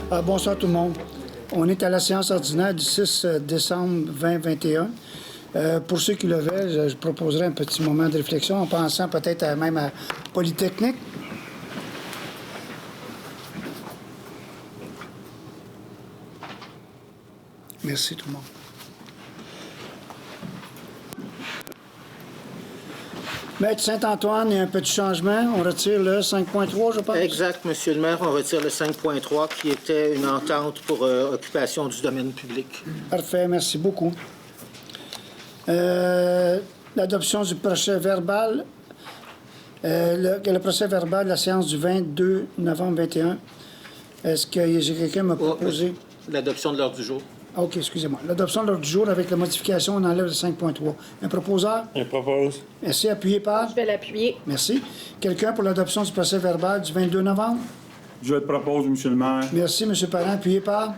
Bonsoir tout le monde. On est à la séance ordinaire du 6 décembre 2021. Pour ceux qui le veulent, je proposerai un petit moment de réflexion en pensant peut-être même à Polytechnique. Merci tout le monde. Maître Saint-Antoine, il y a un petit changement. On retire le 5.3, je pense. Exact, Monsieur le maire. On retire le 5.3 qui était une entente pour occupation du domaine public. Parfait, merci beaucoup. L'adoption du procès verbal. Le procès verbal de la séance du 22 novembre 21. Est-ce que quelqu'un m'a proposé? L'adoption de l'ordre du jour. OK, excusez-moi. L'adoption de l'ordre du jour avec la modification, on enlève le 5.3. Un proposeur? Je propose. Merci. Appuyé par? Je vais l'appuyer. Merci. Quelqu'un pour l'adoption du procès verbal du 22 novembre? Je le propose, Monsieur le maire. Merci, M. Parent. Appuyé par?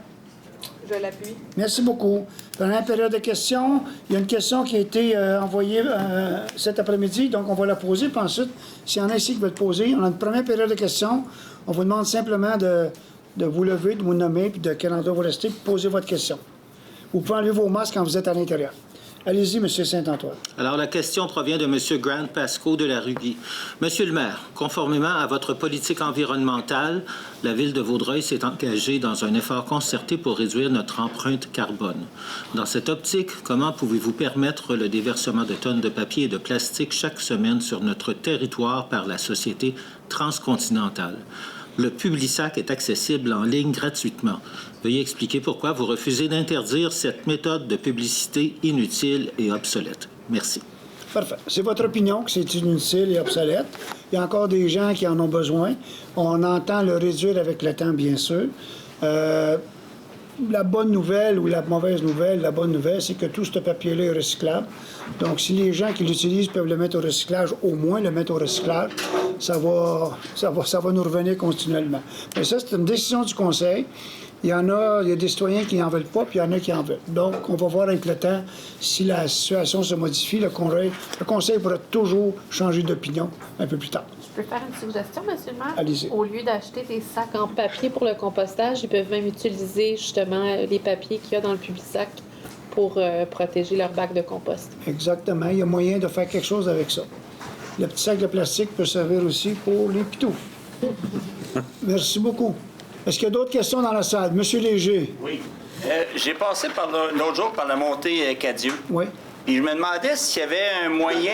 Je l'appuie. Merci beaucoup. Pendant la période de questions, il y a une question qui a été envoyée cet après-midi, donc on va la poser. Puis ensuite, s'il y en a ici qui veulent poser, on a une première période de questions. On vous demande simplement de vous lever, de vous nommer, puis de quel endroit vous restez, puis poser votre question. Vous pouvez enlever vos masques quand vous êtes à l'intérieur. Allez-y, M. Saint-Antoine. Alors, la question provient de M. Grant Pascoe de la Rugy. Monsieur le maire, conformément à votre politique environnementale, la Ville de Vaudreuil s'est engagée dans un effort concerté pour réduire notre empreinte carbone. Dans cette optique, comment pouvez-vous permettre le déversement de tonnes de papier et de plastique chaque semaine sur notre territoire par la Société transcontinentale? Le Publisac est accessible en ligne gratuitement. Veuillez expliquer pourquoi vous refusez d'interdire cette méthode de publicité inutile et obsolète. Merci. Parfait. C'est votre opinion que c'est inutile et obsolète. Il y a encore des gens qui en ont besoin. On entend le réduire avec le temps, bien sûr. La bonne nouvelle ou la mauvaise nouvelle, la bonne nouvelle, c'est que tout ce papier-là est recyclable. Donc, si les gens qui l'utilisent peuvent le mettre au recyclage, au moins le mettre au recyclage, ça va nous revenir continuellement. Mais ça, c'est une décision du Conseil. Il y a des citoyens qui n'en veulent pas, puis il y en a qui en veulent. Donc, on va voir avec le temps si la situation se modifie. Le Conseil pourra toujours changer d'opinion un peu plus tard. Je peux faire une suggestion, M. le maire? Allez-y. Au lieu d'acheter des sacs en papier pour le compostage, ils peuvent même utiliser justement les papiers qu'il y a dans le Publisac pour protéger leur bac de compost. Exactement. Il y a moyen de faire quelque chose avec ça. Le petit sac de plastique peut servir aussi pour les pitous. Merci beaucoup. Est-ce qu'il y a d'autres questions dans la salle? Monsieur Léger. Oui. J'ai passé l'autre jour par la montée Cadieux. Oui. Et je me demandais s'il y avait un moyen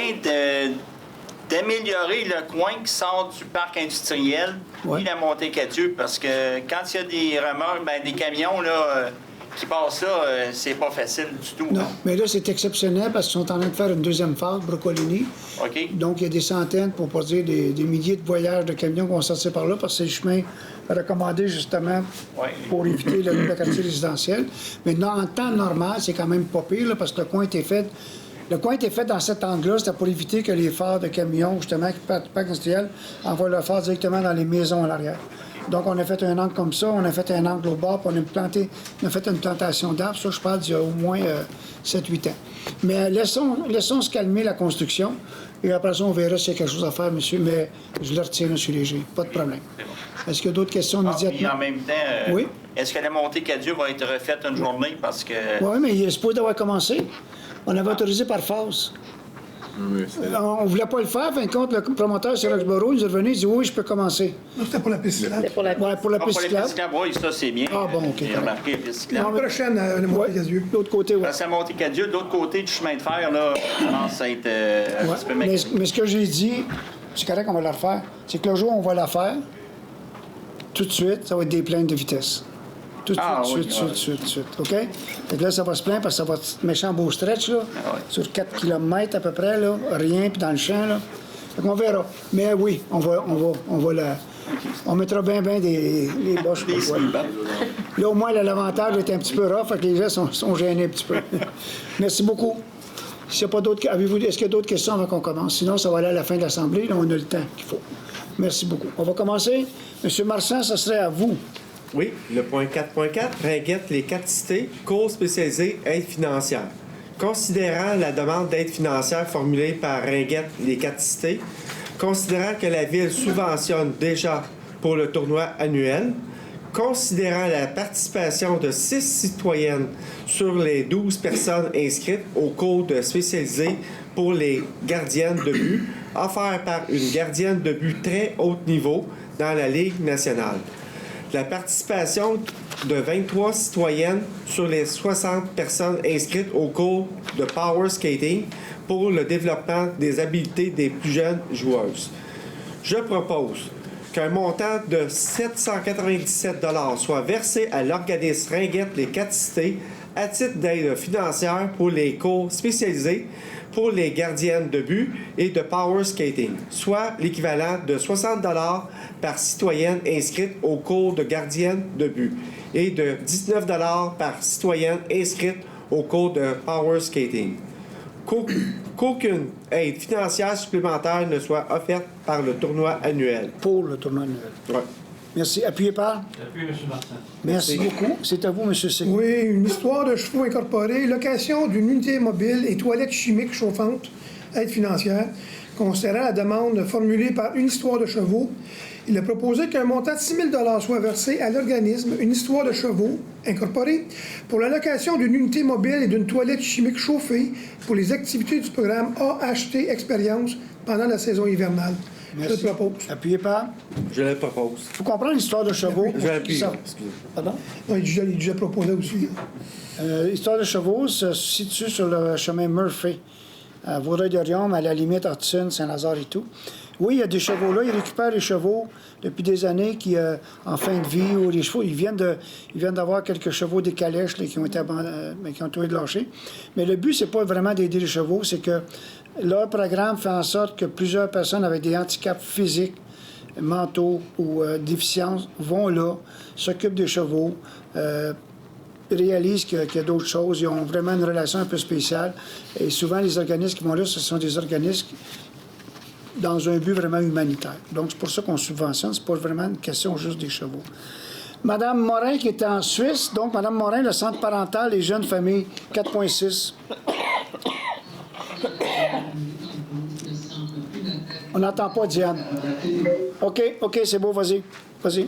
d'améliorer le coin qui sort du parc industriel Ouais. et la montée Cadieux. Parce que quand il y a des remorques, des camions là, qui passent là, c'est pas facile du tout. Non, mais là, c'est exceptionnel parce qu'ils sont en train de faire une deuxième phase, Brocolini. OK. Donc, il y a des centaines, pour pas dire des milliers de voyages de camions qui vont sortir par là parce que c'est le chemin recommandé justement Ouais. pour éviter le quartier résidentiel. Mais en temps normal, c'est quand même pas pire là, parce que le coin était fait. Le coin était fait dans cet angle-là, c'était pour éviter que les phares de camions, justement, qui partent du parc industriel, envoient le phare directement dans les maisons à l'arrière. Donc, on a fait un angle comme ça, on a fait un angle au bord, puis on a fait une plantation d'arbres. Ça, je parle d'il y a au moins 7-8 ans. Mais laissons se calmer la construction, et après ça, on verra s'il y a quelque chose à faire, monsieur, mais je le retiens, monsieur Léger, pas de problème. Est-ce qu'il y a d'autres questions Puis immédiatement? en même temps, Oui. est-ce que la montée Cadieux va être refaite une journée? Parce que... Oui, mais il est supposé d'avoir commencé. On avait autorisé par phase. On ne voulait pas le faire. En fin de compte, le promoteur sur Roxborough, il est revenu, il dit oui, je peux commencer. Non, c'était pour la piste cyclable. C'est pour la Ouais, pour la Ah, piste pour les cyclable. pistes cyclables, oui, ça c'est bien. Ah, bon, OK, J'ai correct. remarqué les pistes cyclables. La prochaine, la montée Cadieux. De l'autre côté, oui. Parce que la montée Cadieux, de l'autre côté du chemin de fer, là, je pense à être un petit peu Mais ce que j'ai dit, c'est correct qu'on va la refaire, c'est que le jour où on va la faire, tout de suite, ça va être des plaintes de vitesse. Tout de suite. OK? Fait que là, ça va se plaindre parce que ça va être méchant beau stretch, là, sur 4 km à peu près, là, rien, puis dans le champ, là. Fait qu'on verra. Mais oui, on va la... On mettra bien les boches. Là, au moins, l'avantage est un petit peu rough, fait que les gens sont gênés un petit peu. Merci beaucoup. S'il n'y a pas d'autres... Est-ce qu'il y a d'autres questions avant qu'on commence? Sinon, ça va aller à la fin de l'Assemblée. Là, on a le temps qu'il faut. Merci beaucoup. On va commencer. Monsieur Marsan, ça serait à vous. Oui, le point 4.4, Ringuette, les 4 cités, cours spécialisés, aide financière. Considérant la demande d'aide financière formulée par Ringuette, les 4 cités, considérant que la Ville subventionne déjà pour le tournoi annuel, considérant la participation de 6 citoyennes sur les 12 personnes inscrites au cours spécialisé pour les gardiennes de but, offert par une gardienne de but très haut niveau dans la Ligue nationale. La participation de 23 citoyennes sur les 60 personnes inscrites au cours de Power Skating pour le développement des habiletés des plus jeunes joueuses. Je propose qu'un montant de 797 $ soit versé à l'organisme Ringuette Les 4 Cités à titre d'aide financière pour les cours spécialisés pour les gardiennes de but et de power skating, soit l'équivalent de 60 $ par citoyenne inscrite au cours de gardienne de but et de 19 $ par citoyenne inscrite au cours de power skating. Qu'aucune aide financière supplémentaire ne soit offerte par le tournoi annuel. Pour le tournoi annuel. Ouais. Merci. Appuyé par? Appuyé, M. Martin. Merci beaucoup. C'est à vous, M. Segui. Oui, une histoire de chevaux incorporée, location d'une unité mobile et toilettes chimiques chauffantes, aide financière, considérant la demande formulée par Une histoire de chevaux. Il a proposé qu'un montant de 6 000 $ soit versé à l'organisme Une histoire de chevaux incorporée pour la location d'une unité mobile et d'une toilette chimique chauffée pour les activités du programme AHT Expérience pendant la saison hivernale. Merci. Je le propose. Appuyé par? Je le propose. Il faut comprendre l'histoire de chevaux. Je l'appuie. Ça- Excusez. Pardon? Non, il a déjà proposé aussi. L'histoire de chevaux se situe sur le chemin Murphy, à Vaudreuil-Dorion, à la limite Hudson, Saint-Lazare et tout. Oui, il y a des chevaux là. Ils récupèrent les chevaux depuis des années qui, en fin de vie, ou les chevaux, ils viennent d'avoir quelques chevaux des calèches là, qui ont été qui ont été lâchés. Mais le but, c'est pas vraiment d'aider les chevaux, c'est que leur programme fait en sorte que plusieurs personnes avec des handicaps physiques, mentaux ou déficiences vont là, s'occupent des chevaux, réalisent qu'il y a d'autres choses. Ils ont vraiment une relation un peu spéciale. Et souvent, les organismes qui vont là, ce sont des organismes dans un but vraiment humanitaire. Donc, c'est pour ça qu'on subventionne. C'est pas vraiment une question juste des chevaux. Madame Morin, qui est en Suisse. Donc, Madame Morin, le Centre parental et jeunes familles, 4,6. On n'entend pas, Diane. OK, c'est beau, vas-y. Vas-y.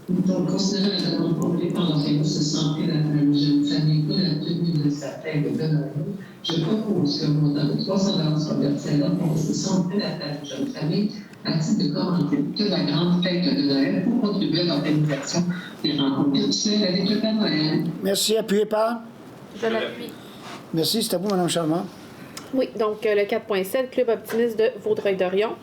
Donc, considérant la demande formulée par l'organisme de santé de la jeune famille pour la tenue de sa fête de Noël, je propose qu'un montant de 300 $ soit versé à l'organisme de santé de la jeune famille à titre de commandite de la grande fête de Noël pour contribuer à l'organisation des rencontres virtuelles avec le Père Noël. Merci. Appuyé par? Je l'appuie. Merci. C'est à vous, Mme Charmant. Oui, donc le 4.7, Club optimiste de Vaudreuil-Dorion.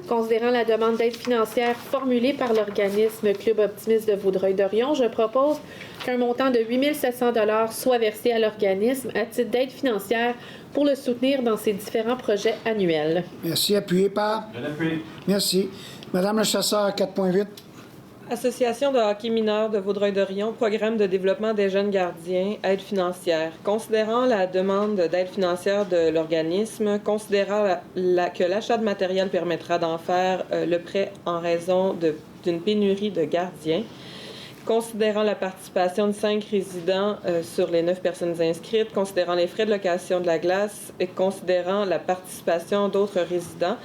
Considérant la demande d'aide financière formulée par l'organisme Club optimiste de Vaudreuil-Dorion, je propose qu'un montant de 8 700 $ soit versé à l'organisme à titre d'aide financière pour le soutenir dans ses différents projets annuels. Merci. Appuyé par? Je l'appuie. Merci. Madame le chasseur, 4,8. Association de hockey mineur de Vaudreuil-Dorion, programme de développement des jeunes gardiens, aide financière. Considérant la demande d'aide financière de l'organisme, considérant que l'achat de matériel permettra d'en faire le prêt en raison d'une pénurie de gardiens, considérant la participation de 5 résidents sur les 9 personnes inscrites, considérant les frais de location de la glace et considérant la participation d'autres résidents,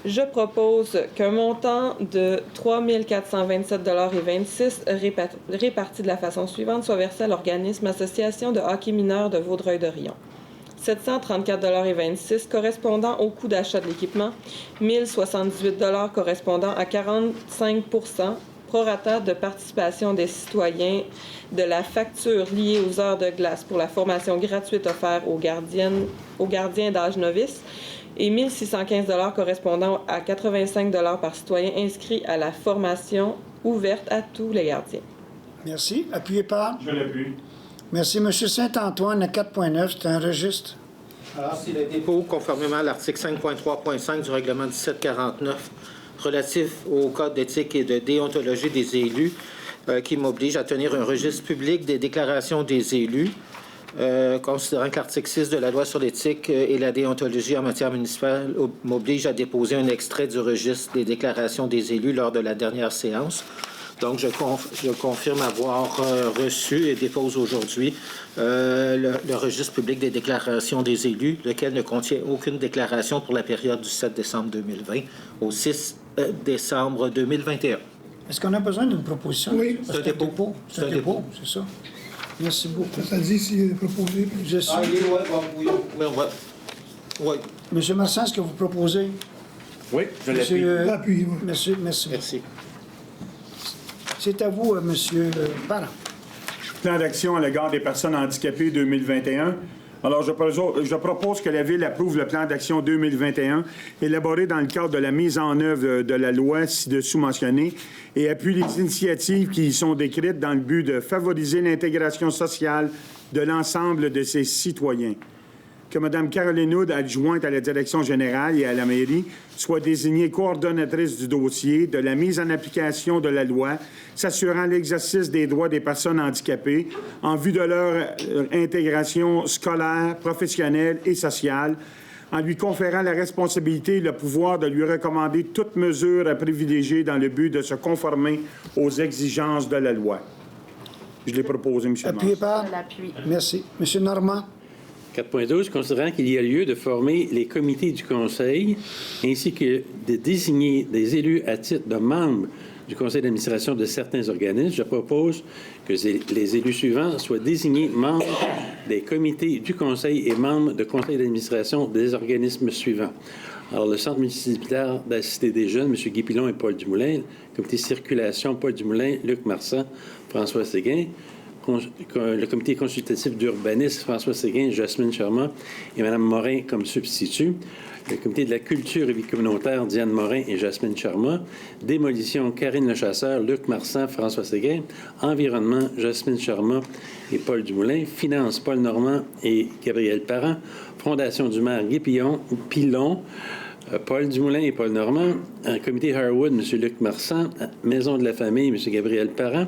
je propose qu'un montant de 3 427,26 $ réparti de la façon suivante soit versé à l'organisme Association de hockey mineur de Vaudreuil-Dorion. 734,26 $ correspondant au coût d'achat de l'équipement, 1 078 $ correspondant à 45 % prorata de participation des citoyens de la facture liée aux heures de glace pour la formation gratuite offerte aux gardiens d'âge novice, et 1 615 $ correspondant à 85 $ par citoyen inscrit à la formation ouverte à tous les gardiens. Merci. Appuyé par? Je l'appuie. Merci. Monsieur Saint-Antoine, 4,9. C'est un registre. Alors, c'est le dépôt, conformément à l'article 5.3.5 du règlement 1749 relatif au code d'éthique et de déontologie des élus, qui m'oblige à tenir un registre public des déclarations des élus, considérant que l'article 6 de la loi sur l'éthique et la déontologie en matière municipale m'oblige à déposer un extrait du registre des déclarations des élus lors de la dernière séance. Donc, je confirme avoir reçu et dépose aujourd'hui le registre public des déclarations des élus, lequel ne contient aucune déclaration pour la période du 7 décembre 2020 au 6 décembre 2021. Est-ce qu'on a besoin d'une proposition? Oui. C'est un dépôt. C'est un dépôt, c'est ça. Merci beaucoup. Ça dit s'il est proposé. Je suis... Oui. Monsieur Marsan, est-ce que vous proposez? Oui, je l'appuie. Monsieur... L'appuie, oui. Monsieur, merci. Merci. C'est à vous, Monsieur Parent. Plan d'action à l'égard des personnes handicapées 2021. Alors, je propose que la Ville approuve le plan d'action 2021 élaboré dans le cadre de la mise en œuvre de la loi ci-dessous mentionnée et appuie les initiatives qui y sont décrites dans le but de favoriser l'intégration sociale de l'ensemble de ses citoyens. Que Mme Caroline Hood, adjointe à la direction générale et à la mairie, soit désignée coordonnatrice du dossier de la mise en application de la loi, s'assurant l'exercice des droits des personnes handicapées en vue de leur intégration scolaire, professionnelle et sociale, en lui conférant la responsabilité et le pouvoir de lui recommander toute mesure à privilégier dans le but de se conformer aux exigences de la loi. Je l'ai proposé, M. le maire. Appuyé par? Je l'appuie. Merci. Monsieur Normand? 4.12, considérant qu'il y a lieu de former les comités du Conseil ainsi que de désigner des élus à titre de membres du conseil d'administration de certains organismes, je propose que les élus suivants soient désignés membres des comités du conseil et membres de conseil d'administration des organismes suivants. Alors, le Centre municipal d'assister des jeunes, M. Guy Pilon et Paul Dumoulin, le comité circulation, Paul Dumoulin, Luc Marsan, François Séguin, le comité consultatif d'urbanisme, François Séguin, Jasmine Charmant et Mme Morin comme substitut. Le comité de la culture et vie communautaire, Diane Morin et Jasmine Charmant. Démolition, Karine Lechasseur, Luc Marsan, François Séguin. Environnement, Jasmine Charmant et Paul Dumoulin. Finances, Paul Normand et Gabriel Parent. Fondation du maire, Guy Pilon, Paul Dumoulin et Paul Normand. Comité Harwood, M. Luc Marsan. Maison de la famille, M. Gabriel Parent.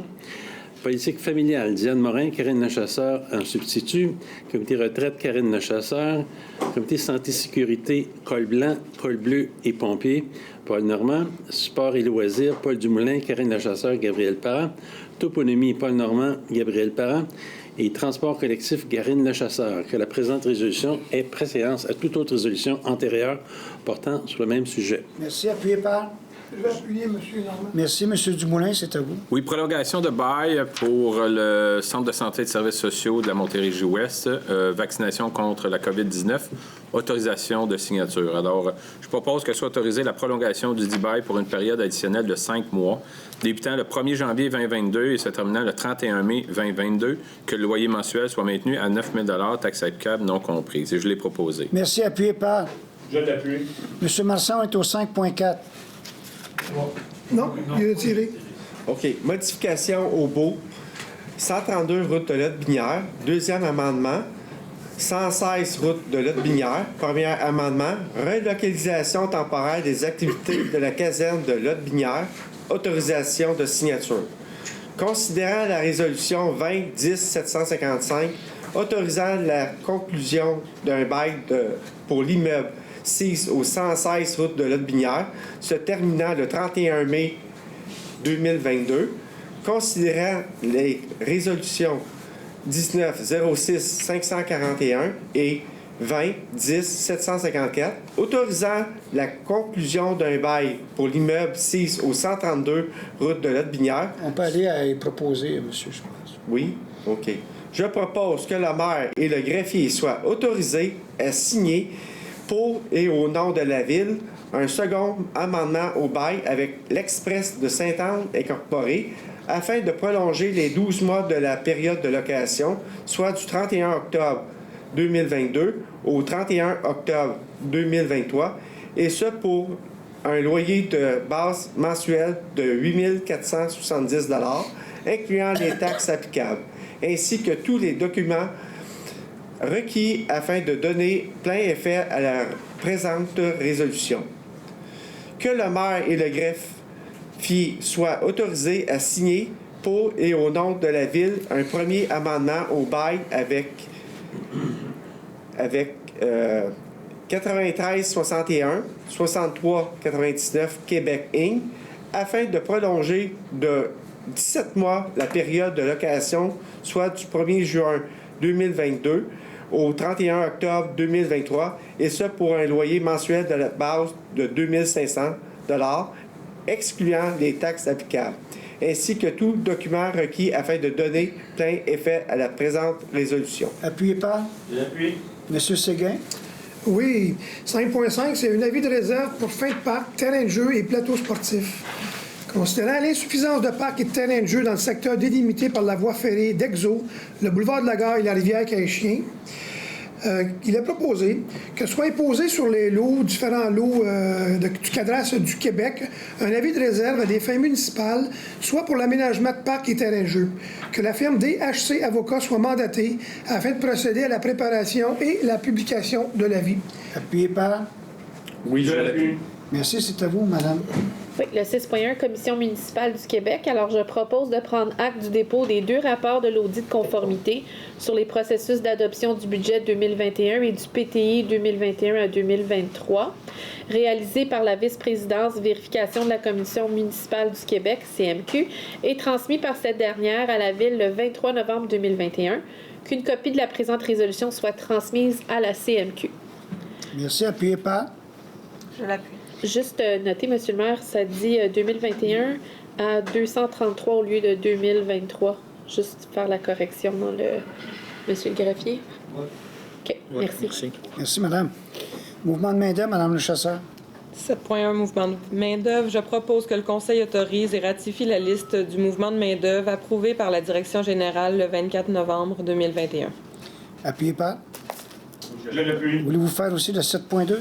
Politique familiale, Diane Morin, Karine Lechasseur en substitut. Comité retraite, Karine Lechasseur. Comité santé-sécurité, col blanc, col bleu et pompiers, Paul Normand. Sport et loisirs, Paul Dumoulin, Karine Lechasseur, Gabriel Parent. Toponymie, Paul Normand, Gabriel Parent. Et transport collectif, Karine Lechasseur. Que la présente résolution ait préséance à toute autre résolution antérieure portant sur le même sujet. Merci. Appuyé par? Je vais appuyer, M. Normand. Merci, M. Dumoulin, c'est à vous. Oui, prolongation de bail pour le Centre de santé et de services sociaux de la Montérégie-Ouest, vaccination contre la COVID-19, autorisation de signature. Alors, je propose que soit autorisée la prolongation du dit bail pour une période additionnelle de 5 mois, débutant le 1er janvier 2022 et se terminant le 31 mai 2022, que le loyer mensuel soit maintenu à 9 000 taxes applicable non comprises. Et je l'ai proposé. Merci. Appuyé par? Je l'appuie. M. Marsan est au 5.4. Non, il est retiré. OK. Modification au beau. 132 route de Lotte-Binière. Deuxième amendement. 116 route de Lotte-Binière. Premier amendement. Relocalisation temporaire des activités de la caserne de Lotte-Binière. Autorisation de signature. Considérant la résolution 20-10-755, autorisant la conclusion d'un bail pour l'immeuble 6 au 116 route de Lotte-Binière, se terminant le 31 mai 2022, considérant les résolutions 19-06-541 et 20-10-754, autorisant la conclusion d'un bail pour l'immeuble 6 au 132 route de Lotte-Binière. On peut aller à y proposer, monsieur, je pense. Oui? OK. Je propose que le maire et le greffier soient autorisés à signer pour et au nom de la Ville un second amendement au bail avec l'Express de Sainte-Anne incorporé afin de prolonger les 12 mois de la période de location, soit du 31 octobre 2022 au 31 octobre 2023, et ce pour un loyer de base mensuel de 8 470 $, incluant les taxes applicables, ainsi que tous les documents requis afin de donner plein effet à la présente résolution. Que le maire et le greffier soient autorisés à signer pour et au nom de la Ville un premier amendement au bail avec 93-61, 63-99 Québec Inc., afin de prolonger de 17 mois la période de location, soit du 1er juin 2022 au 31 octobre 2023, et ce pour un loyer mensuel de la base de 2 500 $, excluant les taxes applicables, ainsi que tout document requis afin de donner plein effet à la présente résolution. Appuyé par J'appuie. Monsieur Séguin. Oui. 5.5, c'est un avis de réserve pour fin de parc, terrain de jeu et plateau sportif. Considérant l'insuffisance de parcs et de terrains de jeu dans le secteur délimité par la voie ferrée d'Exo, le boulevard de la Gare et la rivière Caïchien, il a proposé que soit imposé sur les lots, différents lots du cadastre du Québec, un avis de réserve à des fins municipales, soit pour l'aménagement de parcs et terrains de jeu. Que la firme DHC Avocats soit mandatée afin de procéder à la préparation et la publication de l'avis. Appuyé par. Oui, je l'appuie. Merci, c'est à vous, madame. Oui, le 6.1, Commission municipale du Québec. Alors, je propose de prendre acte du dépôt des 2 rapports de l'audit de conformité sur les processus d'adoption du budget 2021 et du PTI 2021 à 2023, réalisés par la vice-présidence vérification de la Commission municipale du Québec, CMQ, et transmis par cette dernière à la Ville le 23 novembre 2021, qu'une copie de la présente résolution soit transmise à la CMQ. Merci, appuyé par. Je l'appuie. Juste noter, M. le maire, ça dit 2021 à 233 au lieu de 2023. Juste faire la correction dans le... Monsieur le greffier? Oui. OK, merci. Merci, madame. Mouvement de main-d'œuvre, madame le chasseur. 7.1 Mouvement de main-d'œuvre. Je propose que le Conseil autorise et ratifie la liste du mouvement de main-d'œuvre approuvée par la Direction générale le 24 novembre 2021. Appuyé par. Je l'appuie. Voulez-vous faire aussi le 7.2?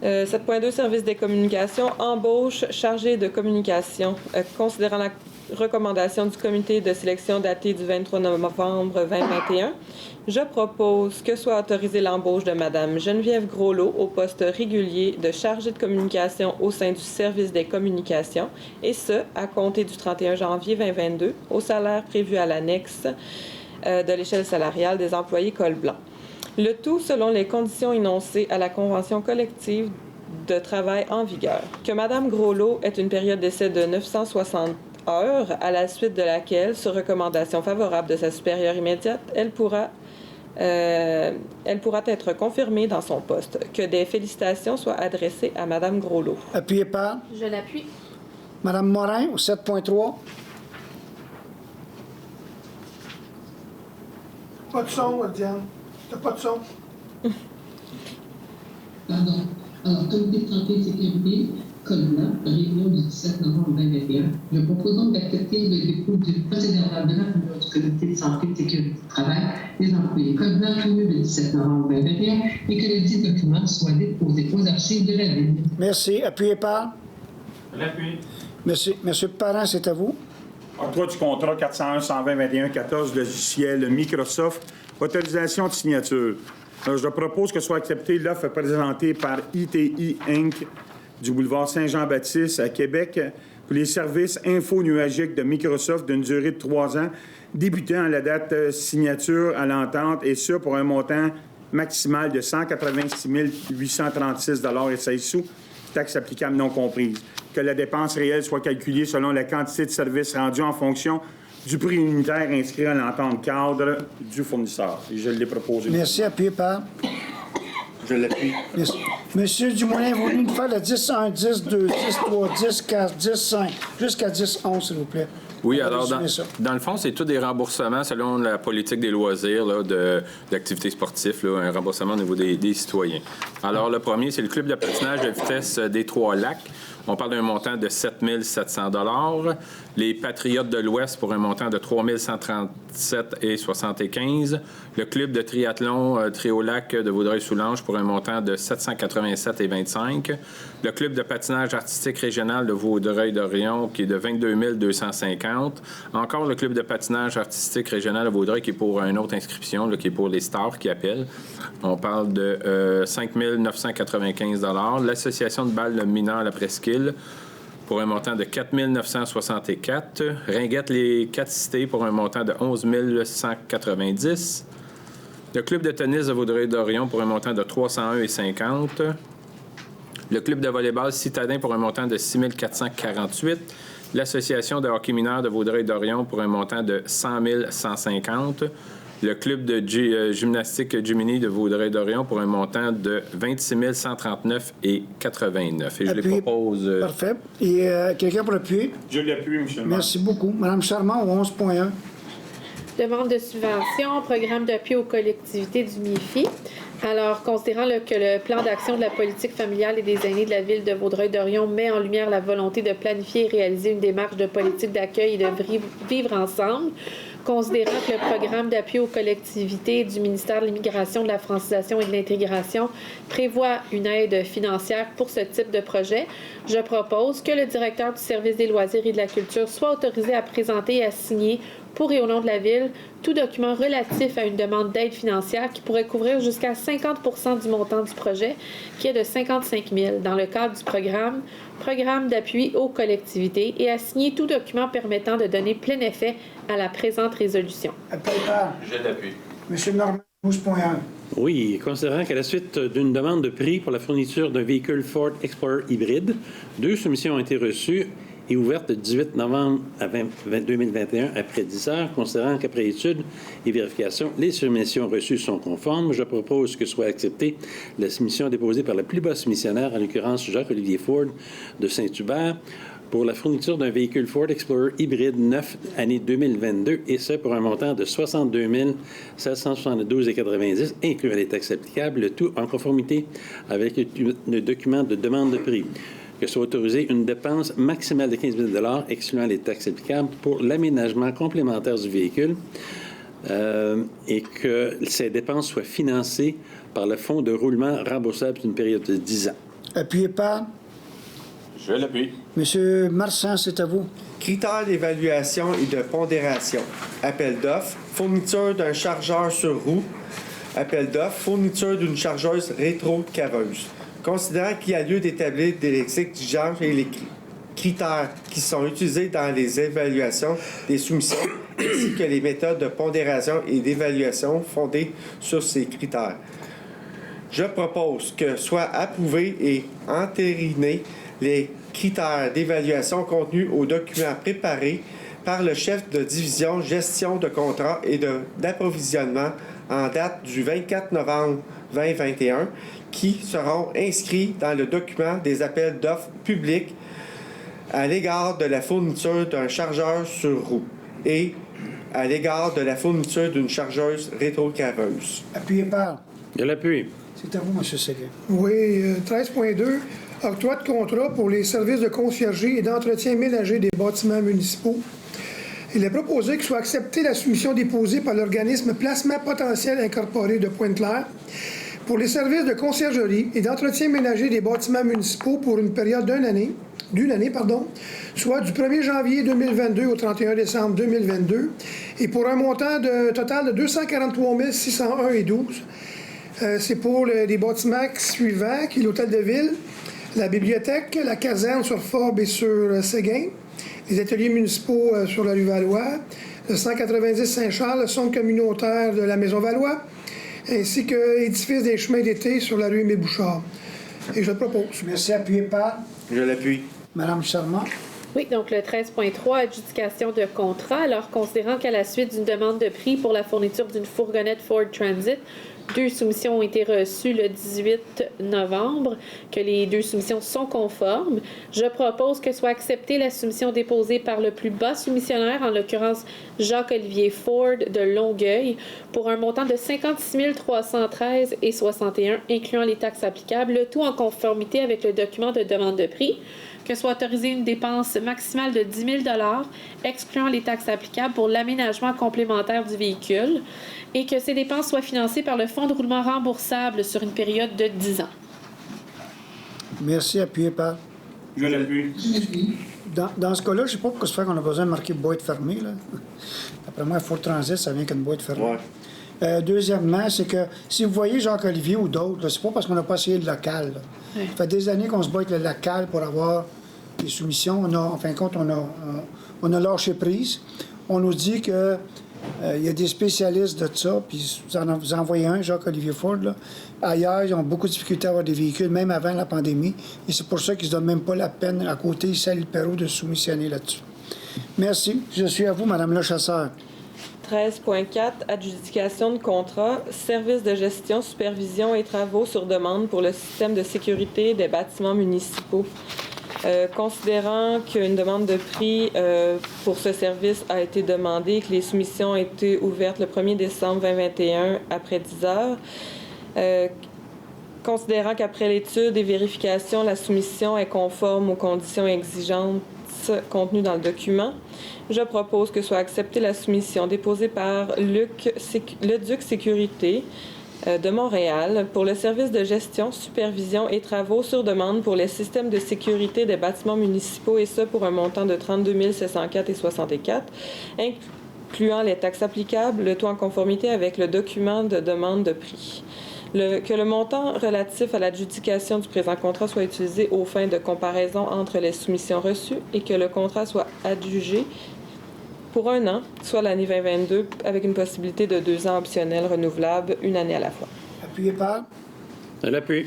7.2 Service des communications. Embauche chargé de communication. Considérant la recommandation du comité de sélection datée du 23 novembre 2021, je propose que soit autorisée l'embauche de Mme Geneviève Groslot au poste régulier de chargée de communication au sein du service des communications, et ce, à compter du 31 janvier 2022, au salaire prévu à l'annexe de l'échelle salariale des employés col blanc. Le tout selon les conditions énoncées à la convention collective de travail en vigueur. Que Mme Groslot ait une période d'essai de 960 heures, à la suite de laquelle, sur recommandation favorable de sa supérieure immédiate, elle pourra être confirmée dans son poste. Que des félicitations soient adressées à Mme Groslot. Appuyé par. Je l'appuie. Madame Morin, au 7.3. Pas de son, Diane. T'as pas de son. Pardon. Alors, comité de santé et sécurité, Colonna, réunion du 17 novembre 2021. Je propose donc d'accepter le dépôt du procès-verbal de la réunion du comité de santé et sécurité du travail des employés Colonna, tenu le 17 novembre 2021, et que le dit document soit déposé aux archives de la Ville. Merci. Appuyé par. Je l'appuie. Monsieur Parent, c'est à vous. Octroi du contrat 401-120-21-14, logiciel Microsoft. Autorisation de signature. Je propose que soit acceptée l'offre présentée par ITI Inc. du boulevard Saint-Jean-Baptiste à Québec pour les services info-nuagiques de Microsoft d'une durée de 3 ans, débutant à la date signature à l'entente, et ce pour un montant maximal de 186 836 et 16 sous, taxes applicables non comprises. Que la dépense réelle soit calculée selon la quantité de services rendus en fonction du prix unitaire inscrit à l'entente cadre du fournisseur. Et je l'ai proposé. Merci. Appuyé par. Je l'appuie. Merci. Monsieur Dumoulin, vous voulez nous faire le 10-1, 10-2, 10-3, 10-4, 10-5, jusqu'à 10-11, s'il vous plaît. Oui, On va alors résumer ça. dans le fond, c'est tous des remboursements selon la politique des loisirs, là, d'activités sportives, là, un remboursement au niveau des citoyens. Alors, le premier, c'est le club de patinage de vitesse des Trois-Lacs. On parle d'un montant de 7 700 $. Les Patriotes de l'Ouest pour un montant de 3 137,75 $. Le club de triathlon Tréolac de Vaudreuil-Soulanges pour un montant de 787,25 $. Le club de patinage artistique régional de Vaudreuil-Dorion qui est de 22 250 $. Encore le club de patinage artistique régional de Vaudreuil qui est pour une autre inscription, là, qui est pour les stars qui appellent. On parle de 5 995 $. L'Association de balles de mineurs La Presqu'île pour un montant de 4 964 $. Ringuette les 4 cités pour un montant de 11 190 $. Le club de tennis de Vaudreuil-Dorion pour un montant de 301,50 $. Le club de volleyball Citadin pour un montant de 6 448 $. L'Association de hockey mineur de Vaudreuil-Dorion pour un montant de 100 150 $. le club de gymnastique Jiminy de Vaudreuil-Dorion pour un montant de 26 139,89 $. Et je les propose... Parfait. Et quelqu'un pour appuyer? Je l'appuie, M. le maire. Merci beaucoup. Mme Charmant, au 11.1. Demande de subvention, programme d'appui aux collectivités du MIFI. Alors, considérant que le plan d'action de la politique familiale et des aînés de la ville de Vaudreuil-Dorion met en lumière la volonté de planifier et réaliser une démarche de politique d'accueil et de vivre ensemble, considérant que le programme d'appui aux collectivités du ministère de l'Immigration, de la Francisation et de l'Intégration prévoit une aide financière pour ce type de projet, je propose que le directeur du service des loisirs et de la culture soit autorisé à présenter et à signer pour et au nom de la Ville tout document relatif à une demande d'aide financière qui pourrait couvrir jusqu'à 50 % du montant du projet, qui est de 55 000 dans le cadre du programme d'appui aux collectivités, et à signer tout document permettant de donner plein effet à la présente résolution. Je l'appuie. M. Normand, 12.1. Oui, considérant qu'à la suite d'une demande de prix pour la fourniture d'un véhicule Ford Explorer hybride, 2 soumissions ont été reçues et ouverte le 18 novembre 2021 après 10 heures. Considérant qu'après étude et vérification, les soumissions reçues sont conformes, je propose que soit acceptée la soumission déposée par le plus bas soumissionnaire, en l'occurrence Jacques-Olivier Ford de Saint-Hubert, pour la fourniture d'un véhicule Ford Explorer hybride neuf année 2022, et ce pour un montant de 62 772,90 $, incluant les taxes applicables, le tout en conformité avec le document de demande de prix. Que soit autorisée une dépense maximale de 15 000 $, excluant les taxes applicables, pour l'aménagement complémentaire du véhicule, et que ces dépenses soient financées par le fonds de roulement remboursable d'une période de 10 ans. Appuyé par? Je l'appuie. M. Marsan, c'est à vous. Critères d'évaluation et de pondération. Appel d'offres. Fourniture d'un chargeur sur roue. Appel d'offres. Fourniture d'une chargeuse rétro-caveuse. Considérant qu'il y a lieu d'établir des exigences et les critères qui sont utilisés dans les évaluations des soumissions, ainsi que les méthodes de pondération et d'évaluation fondées sur ces critères, je propose que soient approuvés et entérinés les critères d'évaluation contenus au document préparé par le chef de division gestion de contrat et d'approvisionnement en date du 24 novembre 2021, qui seront inscrits dans le document des appels d'offres publics à l'égard de la fourniture d'un chargeur sur roue et à l'égard de la fourniture d'une chargeuse rétrocaveuse. Appuyé par? Je l'appuie. C'est à vous, M. Séguin. Oui, 13.2. Octroi de contrat pour les services de conciergerie et d'entretien ménager des bâtiments municipaux. Il est proposé que soit acceptée la soumission déposée par l'organisme Placement potentiel incorporé de Pointe-Claire pour les services de conciergerie et d'entretien ménager des bâtiments municipaux pour une période d'une année, soit du 1er janvier 2022 au 31 décembre 2022, et pour un montant total de 243 601,12 $. C'est pour les bâtiments suivants, qui est l'hôtel de ville, la bibliothèque, la caserne sur Forbes et sur Séguin, les ateliers municipaux sur la rue Valois, le 190 Saint-Charles, le centre communautaire de la Maison Valois, ainsi que l'édifice des chemins d'été sur la rue Aimé-Bouchard. Et je le propose. Merci. Appuyé par? Je l'appuie. Mme Charmant. Oui, donc le 13.3, adjudication de contrat. Alors, considérant qu'à la suite d'une demande de prix pour la fourniture d'une fourgonnette Ford Transit, 2 soumissions ont été reçues le 18 novembre, que les 2 soumissions sont conformes. Je propose que soit acceptée la soumission déposée par le plus bas soumissionnaire, en l'occurrence Jacques-Olivier Ford de Longueuil, pour un montant de 56 313,61 $, incluant les taxes applicables, le tout en conformité avec le document de demande de prix. Que soit autorisée une dépense maximale de 10 000 $, excluant les taxes applicables pour l'aménagement complémentaire du véhicule, et que ces dépenses soient financées par le fonds de roulement remboursable sur une période de 10 ans. Merci. Appuyé par? Je l'appuie. Dans ce cas-là, je ne sais pas pourquoi ça fait qu'on a besoin de marquer boîte fermée. Là. Après moi, Ford Transit, ça vient qu'une boîte fermée. Ouais. Deuxièmement, c'est que si vous voyez Jacques-Olivier ou d'autres, c'est pas parce qu'on n'a pas essayé le local. Ouais. Ça fait des années qu'on se bat avec le local pour avoir des soumissions. En fin de compte, on a lâché prise. On nous dit que il y a des spécialistes de ça, puis vous en voyez un, Jacques-Olivier Ford, là. Ailleurs, ils ont beaucoup de difficultés à avoir des véhicules, même avant la pandémie. Et c'est pour ça qu'ils ne se donnent même pas la peine, à côté, ici à l'Ipéro, de soumissionner là-dessus. Merci. Je suis à vous, Mme Le Chasseur. 13.4, adjudication de contrat, services de gestion, supervision et travaux sur demande pour le système de sécurité des bâtiments municipaux. Considérant qu'une demande de prix pour ce service a été demandée et que les soumissions ont été ouvertes le 1er décembre 2021 après 10 heures, considérant qu'après l'étude et vérification, la soumission est conforme aux conditions exigeantes contenues dans le document, je propose que soit acceptée la soumission déposée par le Duc Sécurité de Montréal pour le service de gestion, supervision et travaux sur demande pour les systèmes de sécurité des bâtiments municipaux, et ce pour un montant de 32 704,64, incluant les taxes applicables, le tout en conformité avec le document de demande de prix. Que le montant relatif à l'adjudication du présent contrat soit utilisé aux fins de comparaison entre les soumissions reçues et que le contrat soit adjugé pour 1 an, soit l'année 2022, avec une possibilité de 2 ans optionnels renouvelables, 1 année à la fois. Appuyé par? Je l'appuie.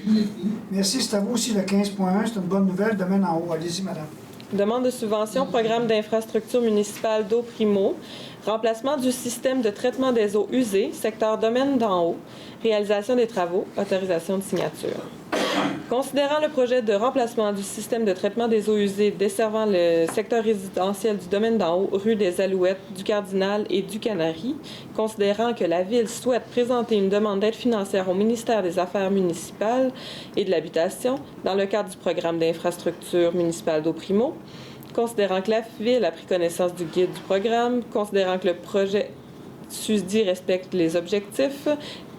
Merci. C'est à vous aussi le 15.1. C'est une bonne nouvelle. Domaine en haut. Allez-y, madame. Demande de subvention, programme d'infrastructure municipale d'eau Primo, remplacement du système de traitement des eaux usées, secteur domaine d'en haut, réalisation des travaux, autorisation de signature. Considérant le projet de remplacement du système de traitement des eaux usées desservant le secteur résidentiel du domaine d'en haut, rue des Alouettes, du Cardinal et du Canari, considérant que la Ville souhaite présenter une demande d'aide financière au ministère des Affaires municipales et de l'Habitation dans le cadre du programme d'infrastructure municipale d'eau Primo, considérant que la Ville a pris connaissance du guide du programme, considérant que le projet susdit respecte les objectifs,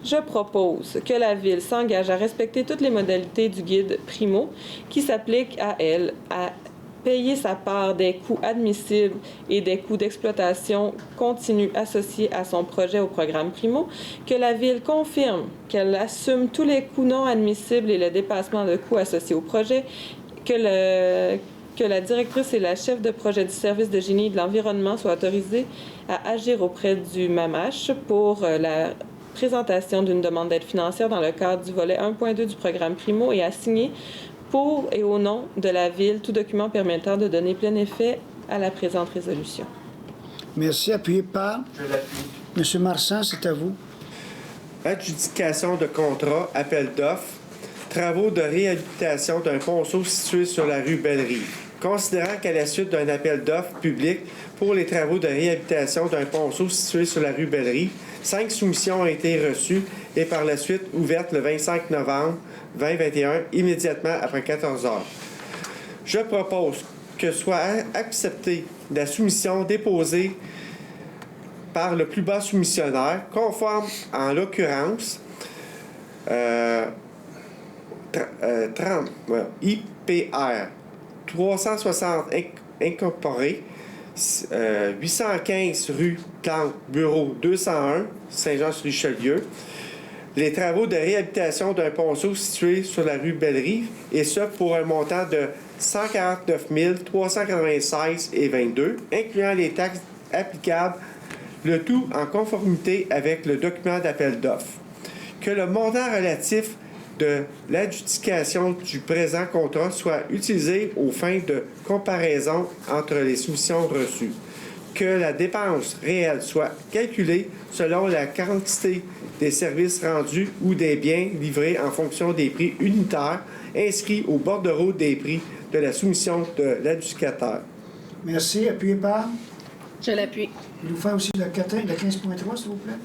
je propose que la Ville s'engage à respecter toutes les modalités du guide Primo qui s'appliquent à elle, à payer sa part des coûts admissibles et des coûts d'exploitation continus associés à son projet au programme Primo, que la Ville confirme qu'elle assume tous les coûts non admissibles et le dépassement de coûts associés au projet, que la directrice et la chef de projet du service de génie et de l'environnement soient autorisées à agir auprès du MAMACH pour la présentation d'une demande d'aide financière dans le cadre du volet 1.2 du programme Primo et à signer pour et au nom de la Ville tout document permettant de donner plein effet à la présente résolution. Merci. Appuyé par? Je l'appuie. Monsieur Marsan, c'est à vous. Adjudication de contrat, appel d'offres, travaux de réhabilitation d'un ponceau situé sur la rue Belle-Rive. Considérant qu'à la suite d'un appel d'offres public pour les travaux de réhabilitation d'un ponceau situé sur la rue Belle-Rive, 5 soumissions ont été reçues et par la suite ouvertes le 25 novembre 2021, immédiatement après 14 heures. Je propose que soit acceptée la soumission déposée par le plus bas soumissionnaire, conforme en l'occurrence IPR 360 incorporé, 815 rue Plante, bureau 201, Saint-Jean-sur-Richelieu. Les travaux de réhabilitation d'un ponceau situé sur la rue Belle-Rive, et ce pour un montant de 149 396,22, incluant les taxes applicables, le tout en conformité avec le document d'appel d'offres. Que le montant relatif de l'adjudication du présent contrat soit utilisé aux fins de comparaison entre les soumissions reçues. Que la dépense réelle soit calculée selon la quantité des services rendus ou des biens livrés en fonction des prix unitaires inscrits au bordereau des prix de la soumission de l'adjudicateur. Merci. Appuyé par? Je l'appuie. Il nous fait aussi le 15.3, s'il vous plaît.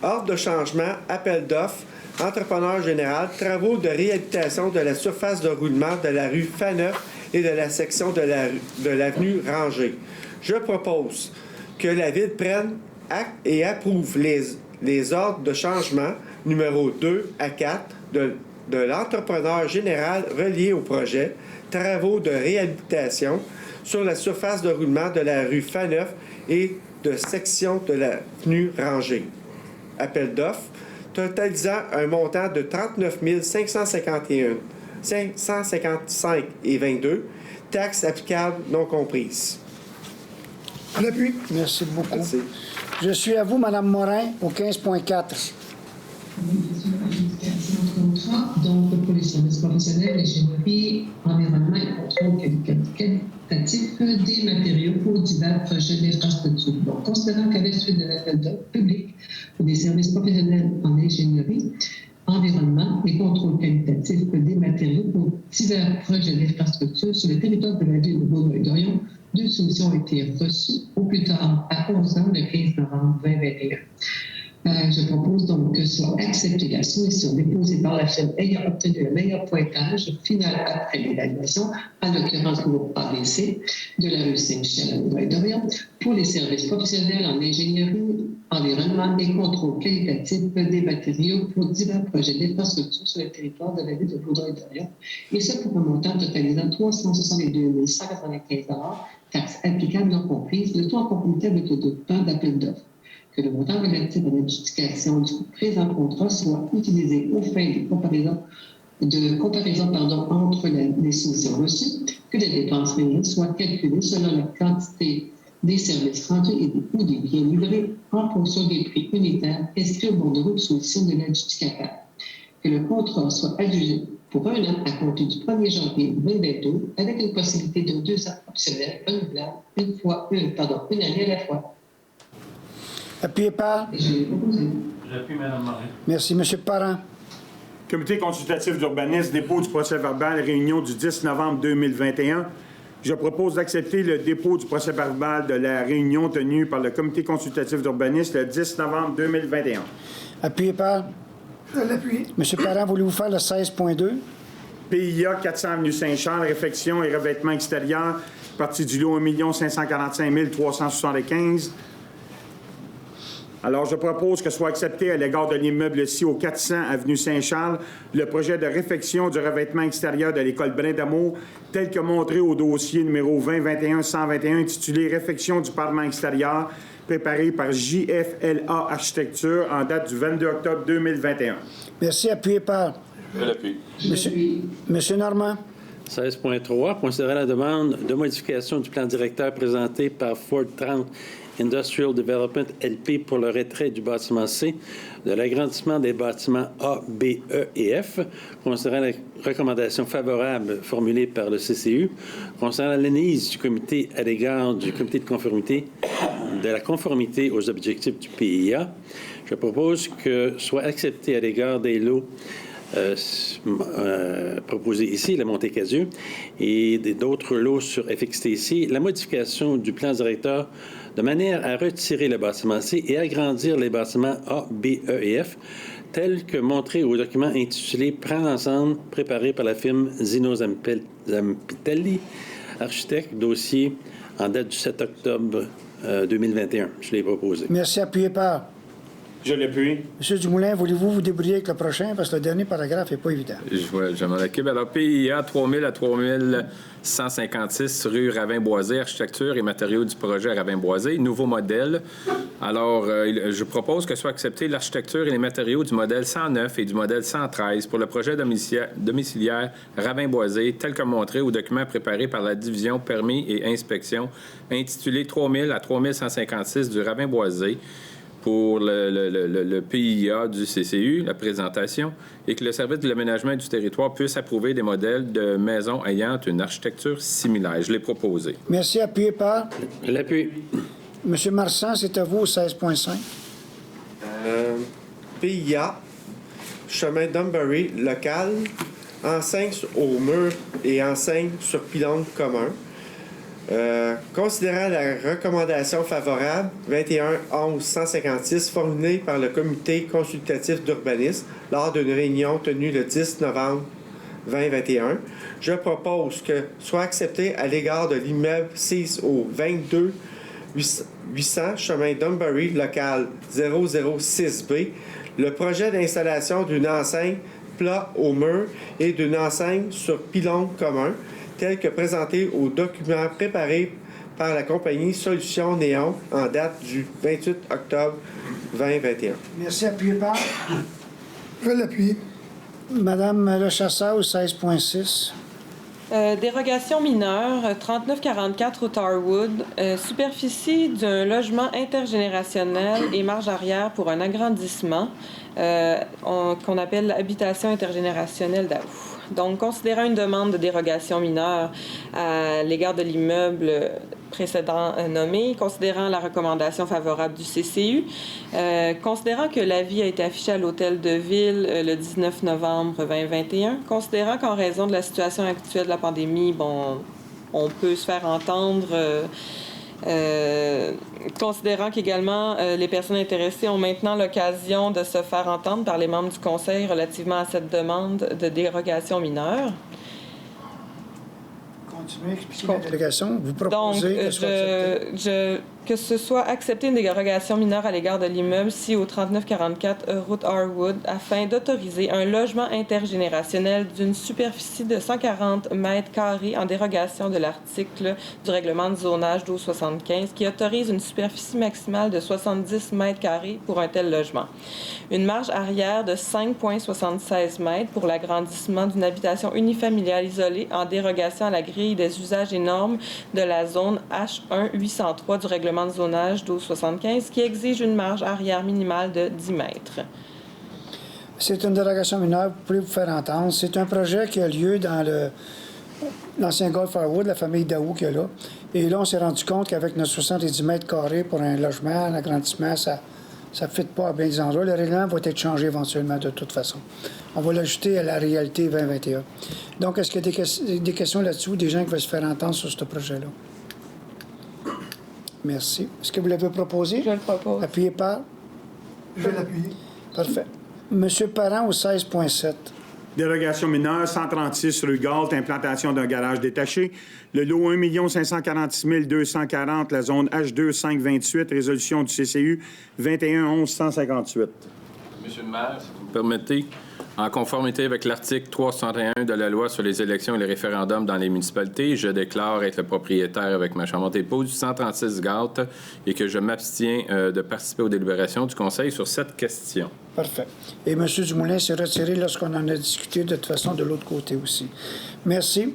Ordre de changement, appel d'offres, entrepreneur général, travaux de réhabilitation de la surface de roulement de la rue Faneuf et de la section de l'avenue Rangée. Je propose que la Ville prenne acte et approuve les ordres de changement numéro 2 à 4 de l'entrepreneur général relié au projet, travaux de réhabilitation sur la surface de roulement de la rue Faneuf et de section de l'avenue Rangée. Appel d'offres totalisant un montant de 39 555,22, taxes applicables non comprises. À l'appui. Merci beaucoup. Merci. Je suis à vous, Mme Morin, au 15.4. Donc, pour les services professionnels, ingénierie, environnement et contrôle quantitatif des matériaux pour divers projets d'infrastructure. Donc, considérant qu'avec suite de l'appel d'offres public pour des services professionnels en ingénierie, environnement et contrôle qualitatif des matériaux pour divers projets d'infrastructure sur le territoire de la ville de Vaudreuil-Dorion, 2 solutions ont été reçues au plus tard à 11 ans le 15 novembre 2021. Je propose donc que soit acceptée la soumission déposée par la firme ayant obtenu le meilleur pointage final après l'évaluation, en l'occurrence groupe ABC, de la rue Saint-Michel à Vaudreuil-Dorion, pour les services professionnels en ingénierie, environnement et contrôle qualitatif des matériaux pour divers projets d'infrastructure sur le territoire de la ville de Vaudreuil-Dorion, et ce pour un montant totalisant 362 195 $, taxes applicables non comprises, le tout en conformité avec le document d'appel d'offres. Que le montant relatif à l'adjudication du présent contrat soit utilisé aux fins de comparaison entre les solutions reçues, que les dépenses réelles soient calculées selon la quantité des services rendus ou des biens livrés en fonction des prix unitaires inscrits au bordereau de solution de l'adjudicataire. Que le contrat soit adjugé pour 1 an à compter du 1er janvier 2022 avec une possibilité de 2 ans optionnels renouvelables une année à la fois. Appuyé par? J'appuie, Mme Morin. Merci. M. Parent. Comité consultatif d'urbanisme, dépôt du procès-verbal, réunion du 10 novembre 2021. Je propose d'accepter le dépôt du procès-verbal de la réunion tenue par le Comité consultatif d'urbanisme le 10 novembre 2021. Appuyé par? Je l'appuie. M. Parent, voulez-vous faire le 16.2? PIA 400 avenue Saint-Charles, réfection et revêtement extérieur, partie du lot 1 545 375. Alors, je propose que soit accepté à l'égard de l'immeuble-ci au 400 avenue Saint-Charles le projet de réfection du revêtement extérieur de l'école Brin-d'Amour tel que montré au dossier numéro 2021-121 intitulé « Réfection du parement extérieur » préparé par JFLA Architecture en date du 22 octobre 2021. Merci. Appuyé par? Je l'appuie. Monsieur Normand. 16.3. Considérant la demande de modification du plan directeur présenté par Ford 30 Industrial Development LP pour le retrait du bâtiment C, de l'agrandissement des bâtiments A, B, E et F, considérant la recommandation favorable formulée par le CCU, concernant l'analyse du comité à l'égard du comité de conformité, de la conformité aux objectifs du PIA, je propose que soit accepté à l'égard des lots proposé ici, la Montecasieux, et d'autres lots sur FXTC, la modification du plan directeur de manière à retirer le bâtiment C et agrandir les bâtiments A, B, E et F, tels que montrés au document intitulé « Plan d'ensemble » préparé par la firme Zino Zampitelli, architecte, dossier en date du 7 octobre 2021. Je l'ai proposé. Merci. Appuyé par? Je l'appuie. Monsieur Dumoulin, voulez-vous vous débrouiller avec le prochain? Parce que le dernier paragraphe n'est pas évident. Je m'en occupe. Alors, PIA 3000 à 3156, rue Ravin-Boisé, architecture et matériaux du projet Ravin-Boisé, nouveau modèle. Alors, je propose que soit accepté l'architecture et les matériaux du modèle 109 et du modèle 113 pour le projet domiciliaire Ravin-Boisé, tel que montré au document préparé par la division permis et inspection, intitulé 3000 à 3156 du Ravin-Boisé, pour le PIA du CCU, la présentation, et que le service de l'aménagement du territoire puisse approuver des modèles de maisons ayant une architecture similaire. Je l'ai proposé. Merci. Appuyé par? L'appui. Monsieur Marsan, c'est à vous au 16.5. PIA, chemin Dunbury, local, enseigne au mur et enseigne sur pylône commun. Considérant la recommandation favorable 21-11-156 formulée par le comité consultatif d'urbanisme lors d'une réunion tenue le 10 novembre 2021, je propose que soit accepté à l'égard de l'immeuble 6 au 22 800 chemin Dunbury, local 006B, le projet d'installation d'une enseigne plat au mur et d'une enseigne sur pylône commun, tel que présenté au document préparé par la compagnie Solutions Néon en date du 28 octobre 2021. Merci. Appuyé par? Je l'appuie. Madame Le Chasseur au 16.6. Dérogation mineure, 3944 au Tarwood, superficie d'un logement intergénérationnel et marge arrière pour un agrandissement qu'on appelle l'habitation intergénérationnelle d'Aou. Donc, considérant une demande de dérogation mineure à l'égard de l'immeuble précédent nommé, considérant la recommandation favorable du CCU, considérant que l'avis a été affiché à l'Hôtel de Ville le 19 novembre 2021, considérant qu'en raison de la situation actuelle de la pandémie, on peut se faire entendre, considérant qu'également les personnes intéressées ont maintenant l'occasion de se faire entendre par les membres du Conseil relativement à cette demande de dérogation mineure. Continuez à expliquer la délégation. Vous proposez donc, que soit accepté. Que ce soit accepté une dérogation mineure à l'égard de l'immeuble situé au 3944 route Harwood afin d'autoriser un logement intergénérationnel d'une superficie de 140 mètres carrés en dérogation de l'article du règlement de zonage 1275 qui autorise une superficie maximale de 70 mètres carrés pour un tel logement. Une marge arrière de 5,76 mètres pour l'agrandissement d'une habitation unifamiliale isolée en dérogation à la grille des usages et normes de la zone H1 803 du règlement de zonage 1275 qui exige une marge arrière minimale de 10 mètres. C'est une dérogation mineure, vous pouvez vous faire entendre. C'est un projet qui a lieu dans l'ancien Golf Harwood, la famille Daou qui est là. Et là, on s'est rendu compte qu'avec nos 70 mètres carrés pour un logement, un agrandissement, ça ne fit pas à bien des endroits. Le règlement va être changé éventuellement de toute façon. On va l'ajouter à la réalité 2021. Donc, est-ce qu'il y a des questions là-dessus, des gens qui veulent se faire entendre sur ce projet-là? Merci. Est-ce que vous l'avez proposé? Je le propose. Appuyé par? Je vais l'appuyer. Parfait. Monsieur Parent au 16.7. Dérogation mineure, 136 rue Galt, implantation d'un garage détaché. Le lot 1 546 240, la zone H2 528, résolution du CCU 21 11 158. Monsieur le maire, si vous me permettez, en conformité avec l'article 361 de la loi sur les élections et les référendums dans les municipalités, je déclare être le propriétaire avec ma charmante épouse du 136 Galt et que je m'abstiens de participer aux délibérations du Conseil sur cette question. Parfait. Et M. Dumoulin s'est retiré lorsqu'on en a discuté de toute façon de l'autre côté aussi. Merci.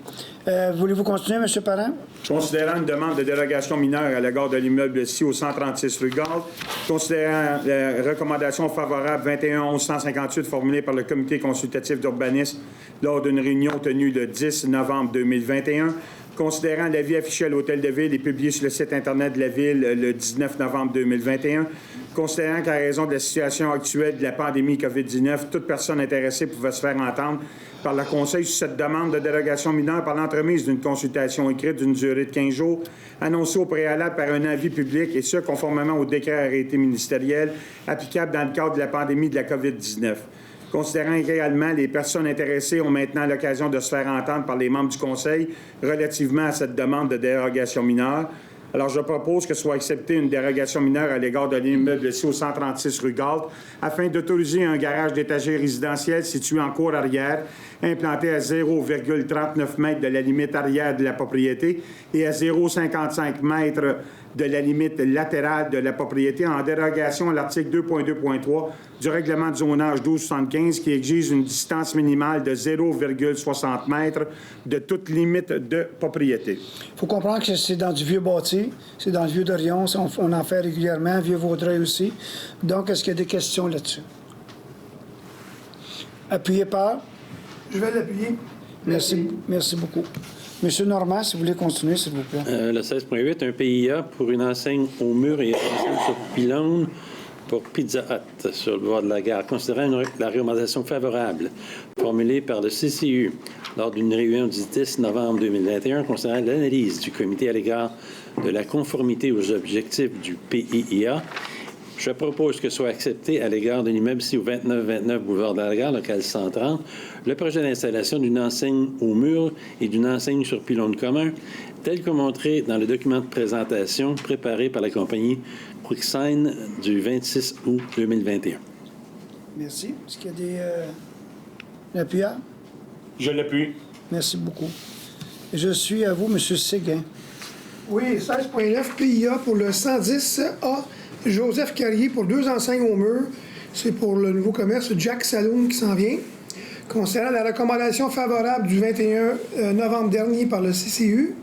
Voulez-vous continuer, M. Parent? Considérant une demande de dérogation mineure à l'égard de l'immeuble ici au 136 rue Galt, considérant la recommandation favorable 21 11 158 formulée par le Comité consultatif d'urbanisme lors d'une réunion tenue le 10 novembre 2021, considérant l'avis affiché à l'Hôtel de Ville et publié sur le site Internet de la Ville le 19 novembre 2021, considérant qu'à raison de la situation actuelle de la pandémie COVID-19, toute personne intéressée pouvait se faire entendre par le Conseil sur cette demande de dérogation mineure par l'entremise d'une consultation écrite d'une durée de 15 jours, annoncée au préalable par un avis public, et ce, conformément au décret arrêté ministériel applicable dans le cadre de la pandémie de la COVID-19. Considérant également les personnes intéressées ont maintenant l'occasion de se faire entendre par les membres du Conseil relativement à cette demande de dérogation mineure. Alors, je propose que soit acceptée une dérogation mineure à l'égard de l'immeuble ici au 136 rue Galt afin d'autoriser un garage d'étagère résidentiel situé en cour arrière, implanté à 0,39 mètres de la limite arrière de la propriété et à 0,55 mètres de la limite latérale de la propriété en dérogation à l'article 2.2.3 du règlement de zonage 1275 qui exige une distance minimale de 0,60 mètres de toute limite de propriété. Il faut comprendre que c'est dans du vieux bâti, c'est dans le vieux d'Orion, on en fait régulièrement, vieux Vaudreuil aussi. Donc, est-ce qu'il y a des questions là-dessus? Appuyé par? Je vais l'appuyer. Merci beaucoup. Monsieur Normand, si vous voulez continuer, s'il vous plaît. Le 16.8, un PIA pour une enseigne au mur et une enseigne sur pylône pour Pizza Hut sur le bord de la gare, considérant la recommandation favorable formulée par le CCU lors d'une réunion du 10 novembre 2021 concernant l'analyse du comité à l'égard de la conformité aux objectifs du PIA. Je propose que soit accepté à l'égard de l'immeuble ici au 2929 boulevard de la Gare, local 130, le projet d'installation d'une enseigne au mur et d'une enseigne sur pylône commun, tel que montré dans le document de présentation préparé par la compagnie QuickSign du 26 août 2021. Merci. Est-ce qu'il y a des appuyants? Je l'appuie. Merci beaucoup. Je suis à vous, M. Séguin. Oui, 16.9 PIA pour le 110A. Joseph Carrier pour 2 enseignes au mur. C'est pour le nouveau commerce Jack Saloon qui s'en vient. Concernant la recommandation favorable du 21 novembre dernier par le CCU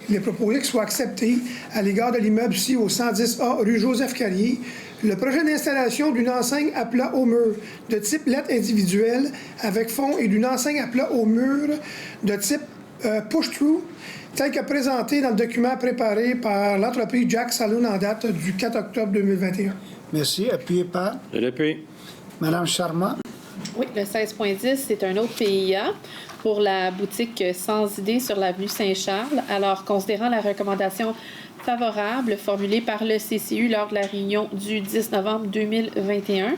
Il est proposé qu'il soit accepté à l'égard de l'immeuble ici au 110A rue Joseph-Carrier, le projet d'installation d'une enseigne à plat au mur de type lettre individuelle avec fond et d'une enseigne à plat au mur de type push-through, tel que présenté dans le document préparé par l'entreprise Jack Saloon en date du 4 octobre 2021. Merci. Appuyé par Je l'appuie. Mme Charmant. Oui, le 16.10, c'est un autre PIA pour la boutique Sans Idées sur l'avenue Saint-Charles. Alors, considérant la recommandation favorable formulée par le CCU lors de la réunion du 10 novembre 2021,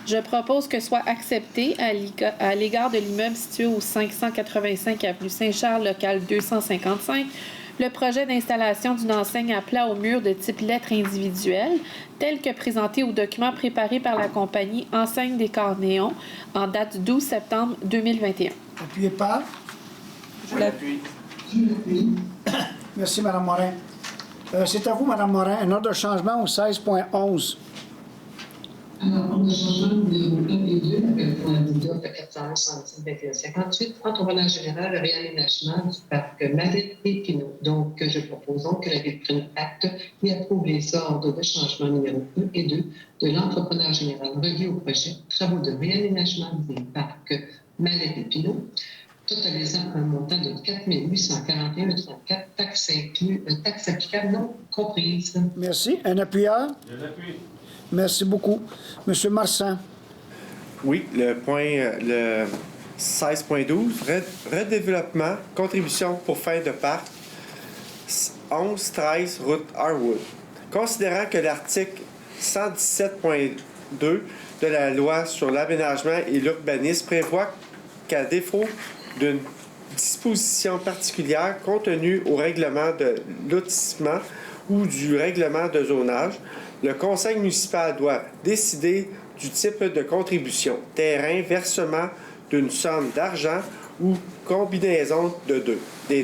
je propose que soit accepté à l'égard de l'immeuble situé au 585 avenue Saint-Charles, local 255, le projet d'installation d'une enseigne à plat au mur de type lettre individuelle, tel que présenté au document préparé par la compagnie Enseigne des Cornéons en date du 12 septembre 2021. Appuyé par. Je l'appuie. Merci, Mme Morin. C'est à vous, Mme Morin. Un ordre de changement au 16.11. Alors, on a changement numéro 1 et 2, avec point d'IDA 467-2158, entrepreneur général, le réaménagement du parc Mallet et Pinot. Donc, je propose donc que la Ville prenne acte et approuve les ordres de changement numéro 1 et 2 de l'entrepreneur général relié au projet travaux de réaménagement des parcs Mallet et Pinot, totalisant un montant de 4 841,34, taxes applicables non comprises. Merci. Un appuyeur? Je l'appuie. Merci beaucoup. Monsieur Marsan. Oui, le 16.12, redéveloppement, contribution pour fin de parc, 11-13, route Harwood. Considérant que l'article 117.2 de la loi sur l'aménagement et l'urbanisme prévoit qu'à défaut d'une disposition particulière contenue au règlement de lotissement ou du règlement de zonage, le conseil municipal doit décider du type de contribution, terrain, versement d'une somme d'argent ou combinaison des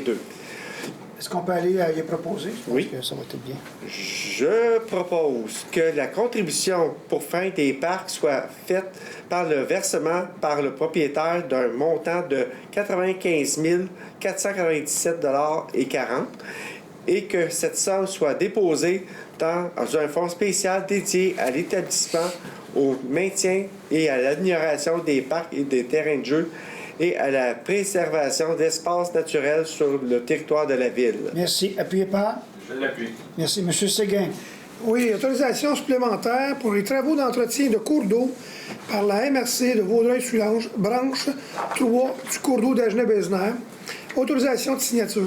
deux. Est-ce qu'on peut aller à y proposer? Je pense Oui. que ça va être bien. Je propose que la contribution pour fin des parcs soit faite par le versement par le propriétaire d'un montant de 95 497,40 et que cette somme soit déposée dans un fonds spécial dédié à l'établissement, au maintien et à l'amélioration des parcs et des terrains de jeu et à la préservation d'espaces naturels sur le territoire de la ville. Merci. Appuyé par. Je l'appuie. Merci. Monsieur Séguin. Oui, autorisation supplémentaire pour les travaux d'entretien de cours d'eau par la MRC de Vaudreuil-Soulanges, branche 3 du cours d'eau d'Agenais-Besnard. Autorisation de signature.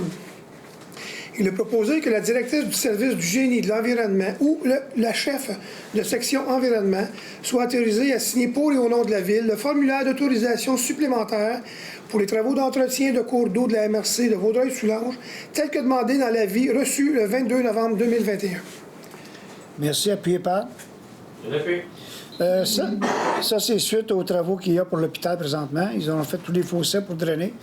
Il est proposé que la directrice du service du génie de l'environnement ou la chef de section environnement soit autorisée à signer pour et au nom de la Ville le formulaire d'autorisation supplémentaire pour les travaux d'entretien de cours d'eau de la MRC de Vaudreuil-Soulanges, tel que demandé dans l'avis reçu le 22 novembre 2021. Merci. Appuyé par. Je l'appuie. Ça, c'est suite aux travaux qu'il y a pour l'hôpital présentement. Ils ont fait tous les fossés pour drainer.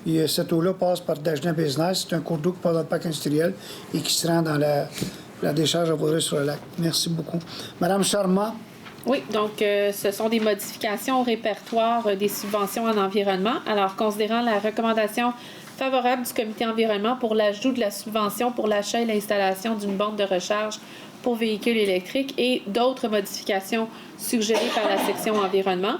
Et cette eau-là passe par Dagenais-Besnard. C'est un cours d'eau qui passe dans le parc industriel et qui se rend dans la décharge à Vaudreuil-sur-le-Lac. Merci beaucoup. Madame Charmant. Oui, donc ce sont des modifications au répertoire des subventions en environnement. Alors, considérant la recommandation favorable du comité environnement pour l'ajout de la subvention pour l'achat et l'installation d'une borne de recharge pour véhicules électriques et d'autres modifications suggérées par la section environnement,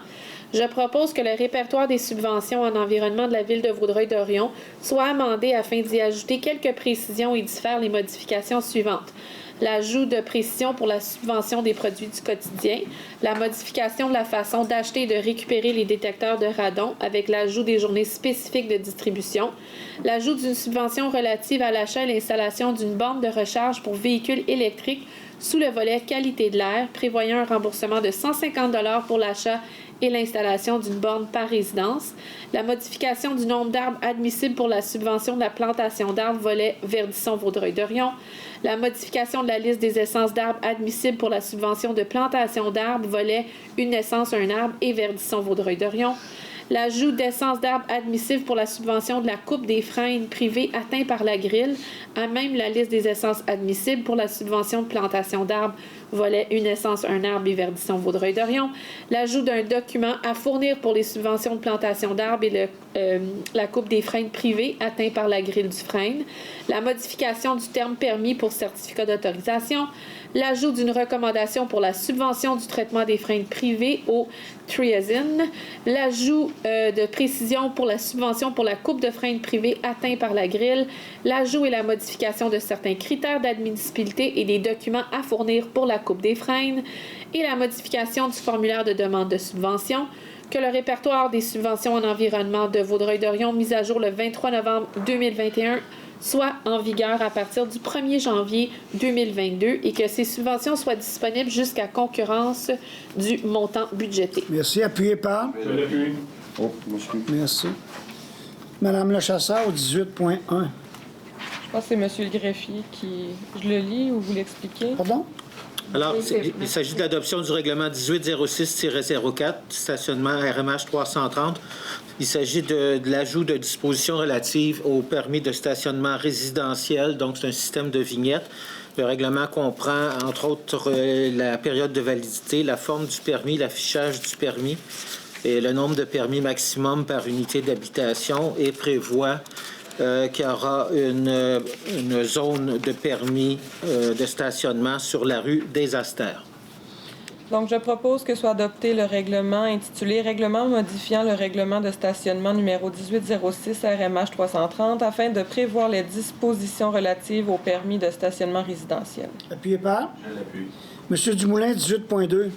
je propose que le répertoire des subventions en environnement de la Ville de Vaudreuil-Dorion soit amendé afin d'y ajouter quelques précisions et d'y faire les modifications suivantes. L'ajout de précision pour la subvention des produits du quotidien, la modification de la façon d'acheter et de récupérer les détecteurs de radon avec l'ajout des journées spécifiques de distribution, l'ajout d'une subvention relative à l'achat et l'installation d'une borne de recharge pour véhicules électriques sous le volet qualité de l'air, prévoyant un remboursement de 150 $ pour l'achat et l'installation d'une borne par résidence, la modification du nombre d'arbres admissibles pour la subvention de la plantation d'arbres volet Verdisson-Vaudreuil-Dorion, la modification de la liste des essences d'arbres admissibles pour la subvention de plantation d'arbres volet Une essence, un arbre et Verdisson-Vaudreuil-Dorion, l'ajout d'essences d'arbres admissibles pour la subvention de la coupe des freins privés atteints par la grille, à même la liste des essences admissibles pour la subvention de plantation d'arbres volet Une essence, un arbre, Biverdition Vaudreuil-Dorion, l'ajout d'un document à fournir pour les subventions de plantation d'arbres et la coupe des frênes privés atteints par la grille du frêne, la modification du terme permis pour certificat d'autorisation, l'ajout d'une recommandation pour la subvention du traitement des frênes privés au triazine, l'ajout de précision pour la subvention pour la coupe de frênes privés atteints par la grille, l'ajout et la modification de certains critères d'admissibilité et des documents à fournir pour la coupe des frênes, et la modification du formulaire de demande de subvention, que le répertoire des subventions en environnement de Vaudreuil-Dorion, mis à jour le 23 novembre 2021, soit en vigueur à partir du 1er janvier 2022 et que ces subventions soient disponibles jusqu'à concurrence du montant budgété. Merci. Appuyé par? Je l'appuie. Merci. Madame Le Chasseur, au 18.1. Je pense que c'est M. le greffier qui... Je le lis ou vous l'expliquez? Pardon? Alors, il s'agit de l'adoption du règlement 1806-04, stationnement RMH 330. Il s'agit de l'ajout de dispositions relatives au permis de stationnement résidentiel, donc c'est un système de vignettes. Le règlement comprend, entre autres, la période de validité, la forme du permis, l'affichage du permis et le nombre de permis maximum par unité d'habitation et prévoit qu'il y aura une zone de permis de stationnement sur la rue des Astères. Donc, je propose que soit adopté le règlement intitulé « Règlement modifiant le règlement de stationnement numéro 1806 RMH 330 afin de prévoir les dispositions relatives au permis de stationnement résidentiel. » Appuyé par? Je l'appuie. Monsieur Dumoulin, 18.2.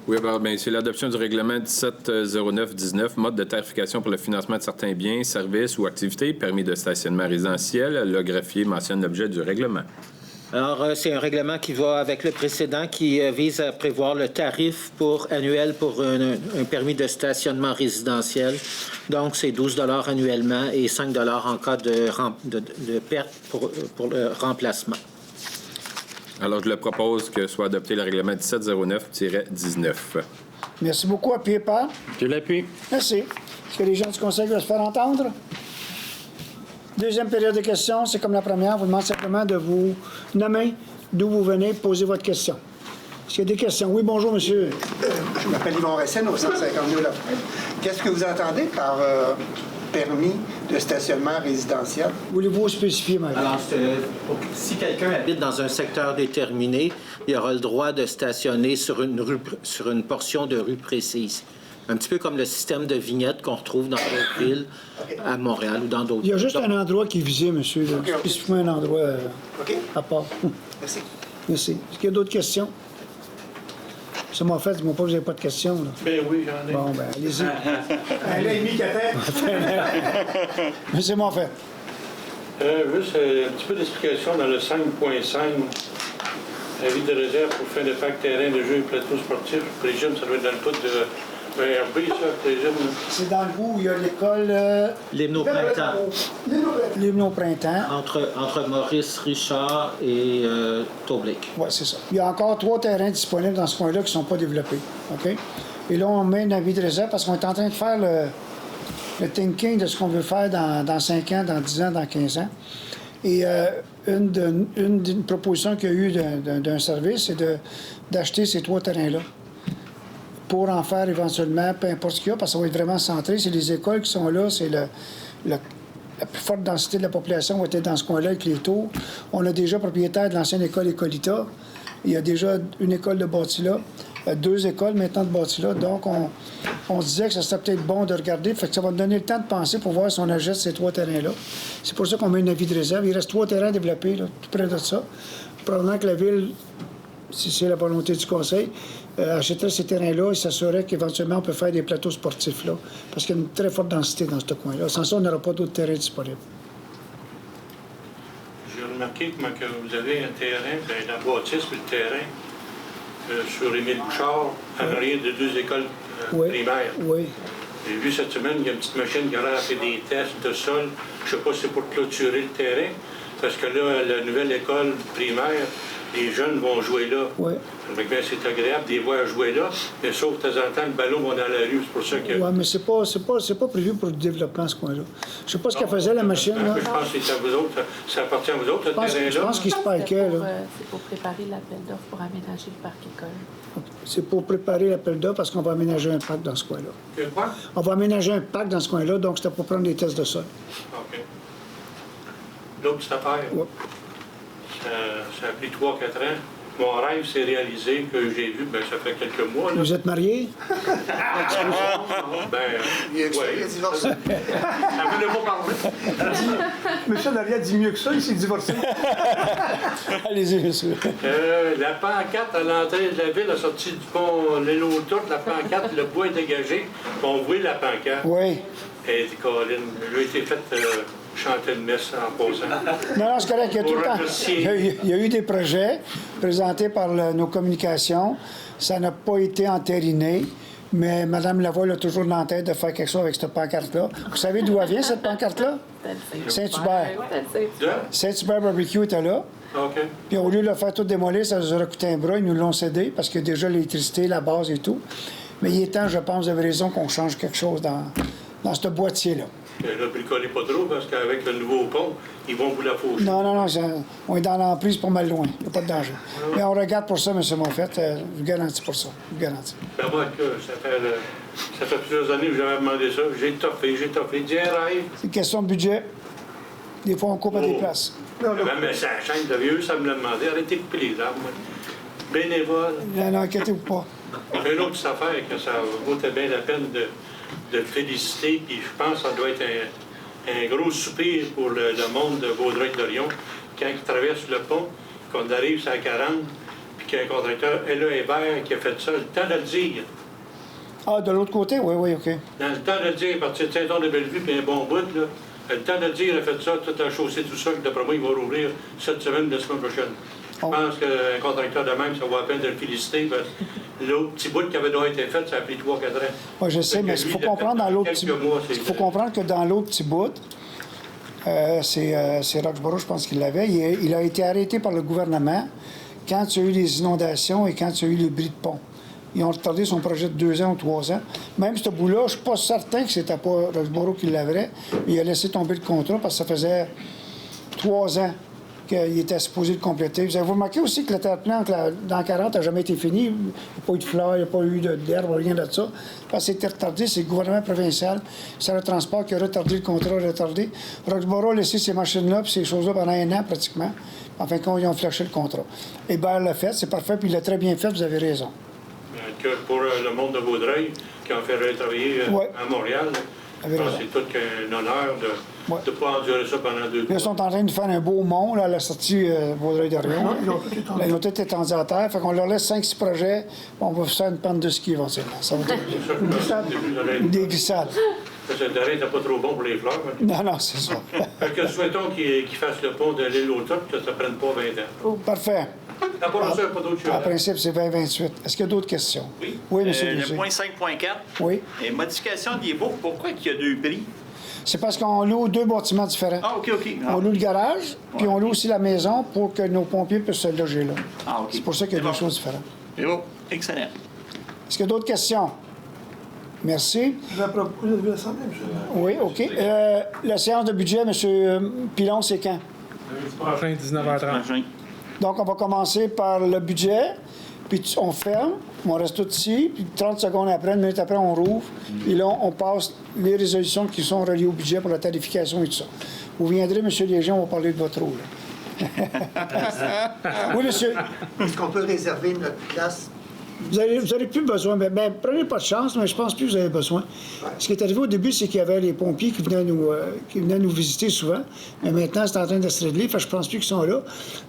Oui, bien, c'est l'adoption du règlement 1709-19, mode de tarification pour le financement de certains biens, services ou activités, permis de stationnement résidentiel. Le greffier mentionne l'objet du règlement. Alors, c'est un règlement qui va avec le précédent qui vise à prévoir le tarif annuel pour un permis de stationnement résidentiel. Donc, c'est 12 $ annuellement et 5 $ en cas de perte pour le remplacement. Alors, je le propose que soit adopté le règlement 1709-19. Merci beaucoup. Appuyé par? Je l'appuie. Merci. Est-ce que les gens du Conseil veulent se faire entendre? Deuxième période de questions, c'est comme la première. On vous demande simplement de vous nommer, d'où vous venez, poser votre question. Est-ce qu'il y a des questions? Oui, bonjour, monsieur. Je m'appelle Yvon Racine, au 152 La Pointe. Qu'est-ce que vous entendez par permis de stationnement résidentiel? Voulez-vous spécifier, madame? Alors, si quelqu'un habite dans un secteur déterminé, il aura le droit de stationner sur une portion de rue précise. Un petit peu comme le système de vignettes qu'on retrouve dans d'autres villes, à Montréal ou dans d'autres villes. Il y a juste un endroit qui est visé, monsieur. Okay. Spécifiquement un endroit à part. Merci. Merci. Est-ce qu'il y a d'autres questions? Ça m'a fait, dis-moi pas que vous n'avez pas de questions. Là. Ben oui, j'en ai. Bon, ben allez-y. Un là et demi, Monsieur Monfait. Juste un petit peu d'explication dans le 5.5. Avis de réserve pour fin de parc terrain de jeux et plateaux sportifs. Je présume ça doit être dans le bout de RB, ça, je présume. C'est dans le bout où il y a l'école... L'hymne au printemps. L'hymne au printemps. Entre Maurice Richard et Toblick. Oui, c'est ça. Il y a encore 3 terrains disponibles dans ce coin-là qui ne sont pas développés. OK? Et là, on met un avis de réserve parce qu'on est en train de faire le thinking de ce qu'on veut faire dans 5 ans, dans 10 ans, dans 15 ans. Et une proposition qu'il y a eu d'un service, c'est d'acheter ces 3 terrains-là pour en faire éventuellement, peu importe ce qu'il y a, parce que ça va être vraiment centré. C'est les écoles qui sont là, c'est la plus forte densité de la population va être dans ce coin-là avec les taux. On a déjà propriétaire de l'ancienne école Écolita. Il y a déjà une école de bâti là. 2 écoles maintenant de bâti là. Donc, on se disait que ça serait peut-être bon de regarder. Fait que ça va nous donner le temps de penser pour voir si on achète ces 3 terrains-là. C'est pour ça qu'on met un avis de réserve. Il reste 3 terrains développés, là, tout près de ça. Probablement que la Ville, si c'est la volonté du Conseil, achèterait ces terrains-là et s'assurerait qu'éventuellement on peut faire des plateaux sportifs là. Parce qu'il y a une très forte densité dans ce coin-là. Sans ça, on n'aura pas d'autres terrains disponibles. J'ai remarqué que vous avez un terrain, la bâtisse et le terrain, sur Émile Bouchard, en arrière de 2 écoles primaires. Oui. J'ai vu cette semaine qu'il y a une petite machine qui a fait des tests de sol. Je ne sais pas si c'est pour clôturer le terrain, parce que là, la nouvelle école primaire les jeunes vont jouer là. Oui. Fait que bien, c'est agréable de les voir jouer là, mais sauf de temps en temps, le ballon va dans la rue. C'est pour ça que... Oui, mais c'est pas prévu pour le développement, ce coin-là. Je sais pas ce qu'elle faisait, la machine, là. Je pense que c'est à vous autres, ça appartient à vous autres, ce terrain-là. Je pense qu'il se parquait, là. C'est pour préparer l'appel d'offres pour aménager le parc école. C'est pour préparer l'appel d'offres parce qu'on va aménager un parc dans ce coin-là. Quoi? On va aménager un parc dans ce coin-là, donc c'était pour prendre des tests de sol. OK. L'autre petite affaire, Ouais. ça a pris 3-4 ans. Mon rêve s'est réalisé que j'ai vu, ben ça fait quelques mois. Là. Vous êtes mariés? Ben, Il est ouais. divorcé. Ça veut pas parler. Monsieur Daria dit mieux que ça, il s'est divorcé. Allez-y, monsieur. La pancarte à l'entrée de la ville a sorti du pont l'île autour, la pancarte, le bois est dégagé, puis on voit la pancarte. Oui. Et Colin, lui a été fait chanter une messe en posant. Non, c'est correct. Il y a tout le temps. Il y a eu des projets présentés par nos communications. Ça n'a pas été entériné. Mais Mme Lavoie a toujours dans la tête de faire quelque chose avec cette pancarte-là. Vous savez d'où elle vient, cette pancarte-là? Saint-Hubert. Saint-Hubert Barbecue était là. OK. Puis au lieu de le faire tout démolir, ça nous aurait coûté un bras. Ils nous l'ont cédé parce qu'il y a déjà l'électricité, la base et tout. Mais il est temps, je pense, vous avez raison, qu'on change quelque chose dans ce boîtier-là. Ne bricolez pas trop parce qu'avec le nouveau pont, ils vont vous la faucher. Non, on est dans l'emprise pour mal loin. Il n'y a pas de danger. Mais on regarde pour ça, M. Monfette. Je vous garantis pour ça. Je vous garantis. Ben moi, ça fait plusieurs années que j'avais demandé ça. J'ai toffé. Dis un rêve. C'est une question de budget. Des fois, on coupe à des places. Mais c'est la chaîne de vieux, ça me l'a demandé. Arrêtez de couper les arbres. Moi. Bénévole. Non, inquiétez-vous pas. Une autre affaire que ça vaut bien la peine de féliciter, puis je pense que ça doit être un gros soupir pour le monde de Vaudreuil-Dorion quand ils traversent le pont, qu'on arrive sur la 40, puis qu'il y a un contracteur, Ella Hébert, qui a fait ça, le temps de le dire. Ah, de l'autre côté? Oui, OK. Dans le temps de le dire, à partir de Saint-Anne-de-Bellevue, puis un bon bout, là, le temps de le dire, il a fait ça, tout a chaussé, tout ça, que d'après moi, il va rouvrir cette semaine, la semaine prochaine. Je pense qu'un contracteur de même, ça vaut la peine de le féliciter, parce que l'autre petit bout qui avait déjà été fait, ça a pris 3-4 ans. Oui, je sais, mais il faut comprendre dans l'autre petit bout. Il faut comprendre que dans l'autre petit bout, c'est Roxborough, je pense qu'il l'avait, il a été arrêté par le gouvernement quand il y a eu les inondations et quand il y a eu le bris de pont. Ils ont retardé son projet de 2 ans ou 3 ans. Même ce bout-là, je ne suis pas certain que c'était pas Roxborough qui l'avait, mais il a laissé tomber le contrat parce que ça faisait 3 ans qu'il était supposé le compléter. Vous avez remarqué aussi que le terre plante dans 40 n'a jamais été fini. Il n'y a pas eu de fleurs, il n'y a pas eu d'herbe, rien de ça. Parce que c'était retardé, c'est le gouvernement provincial, c'est le transport qui a retardé le contrat, retardé. Roxborough a laissé ces machines-là et ces choses-là pendant 1 an pratiquement. En fin de compte, ils ont flashé le contrat. Hébert l'a fait, c'est parfait, puis il l'a très bien fait, vous avez raison. Que pour le monde de Vaudreuil, qui ont fait travailler à Montréal, c'est tout qu'un honneur de ne pas endurer ça pendant 2 mois. Ils sont en train de faire un beau mont là, à la sortie Vaudreuil-Dorion. Ils ont tout étendu à terre. Fait qu'on leur laisse 5-6 projets. On va faire une pente de ski éventuellement. Ça va être des glissades. Ce terrain n'est pas trop bon pour les fleurs. Non, c'est ça. Fait que souhaitons qu'ils fassent le pont de l'île au top, que ça ne prenne pas 20 ans. Parfait. À part ça, pas d'autres choses. En principe, c'est 2028. Est-ce qu'il y a d'autres questions? Oui. Oui, monsieur Le Lucien. point 5.4. Oui. Et modification des baux, pourquoi il y a 2 prix? C'est parce qu'on loue 2 bâtiments différents. Ah, OK. On loue le garage, puis on loue aussi la maison pour que nos pompiers puissent se loger là. Ah, OK. C'est pour ça qu'il y a deux choses différentes. C'est bon. Excellent. Est-ce qu'il y a d'autres questions? Merci. Oui, OK. La séance de budget, M. Pilon, c'est quand? Lundi prochain, 19h30. Donc, on va commencer par le budget, puis on ferme, on reste tout ici, puis 30 secondes après, 1 minute après, on rouvre, et là, on passe les résolutions qui sont reliées au budget pour la tarification et tout ça. Vous viendrez, M. Léger, on va parler de votre rôle. Oui, monsieur. Est-ce qu'on peut réserver notre place? Vous n'avez plus besoin. Mais prenez pas de chance, mais je pense plus que vous avez besoin. Ce qui est arrivé au début, c'est qu'il y avait les pompiers qui venaient nous visiter souvent. Mais maintenant, c'est en train de se régler. Je pense plus qu'ils sont là.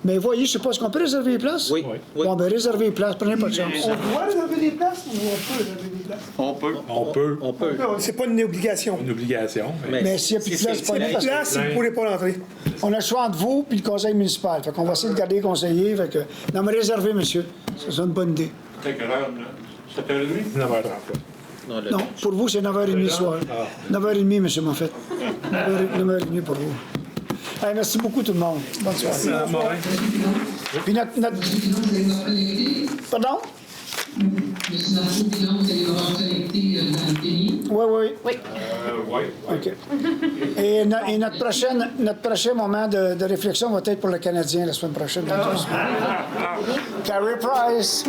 Mais voyez, je ne sais pas, est-ce qu'on peut réserver les places? Oui. Bon, bien, réservez les places. Prenez pas de chance. On doit réserver des places ou on peut réserver des places? On peut. C'est pas une obligation. Une obligation. Mais s'il n'y a plus de place, c'est pas une place, vous ne pourrez pas rentrer. On a le choix entre vous et le conseil municipal. Fait qu'on va essayer de garder les conseillers. Non, mais réservez, monsieur. C'est une bonne idée. C'est quelle heure, là? 7h30? 9h30. Non, pour vous, c'est 9h30 le soir. 9h30, M. Monfette. 9h30 pour vous. Hey, merci beaucoup tout le monde. Bonne soirée. Puis notre... Pardon? Monsieur Marceau, bilan, vous allez avoir collecté dans le pays? Oui. Oui. OK. Et notre prochain moment de réflexion va être pour le Canadien la semaine prochaine. Carey Price.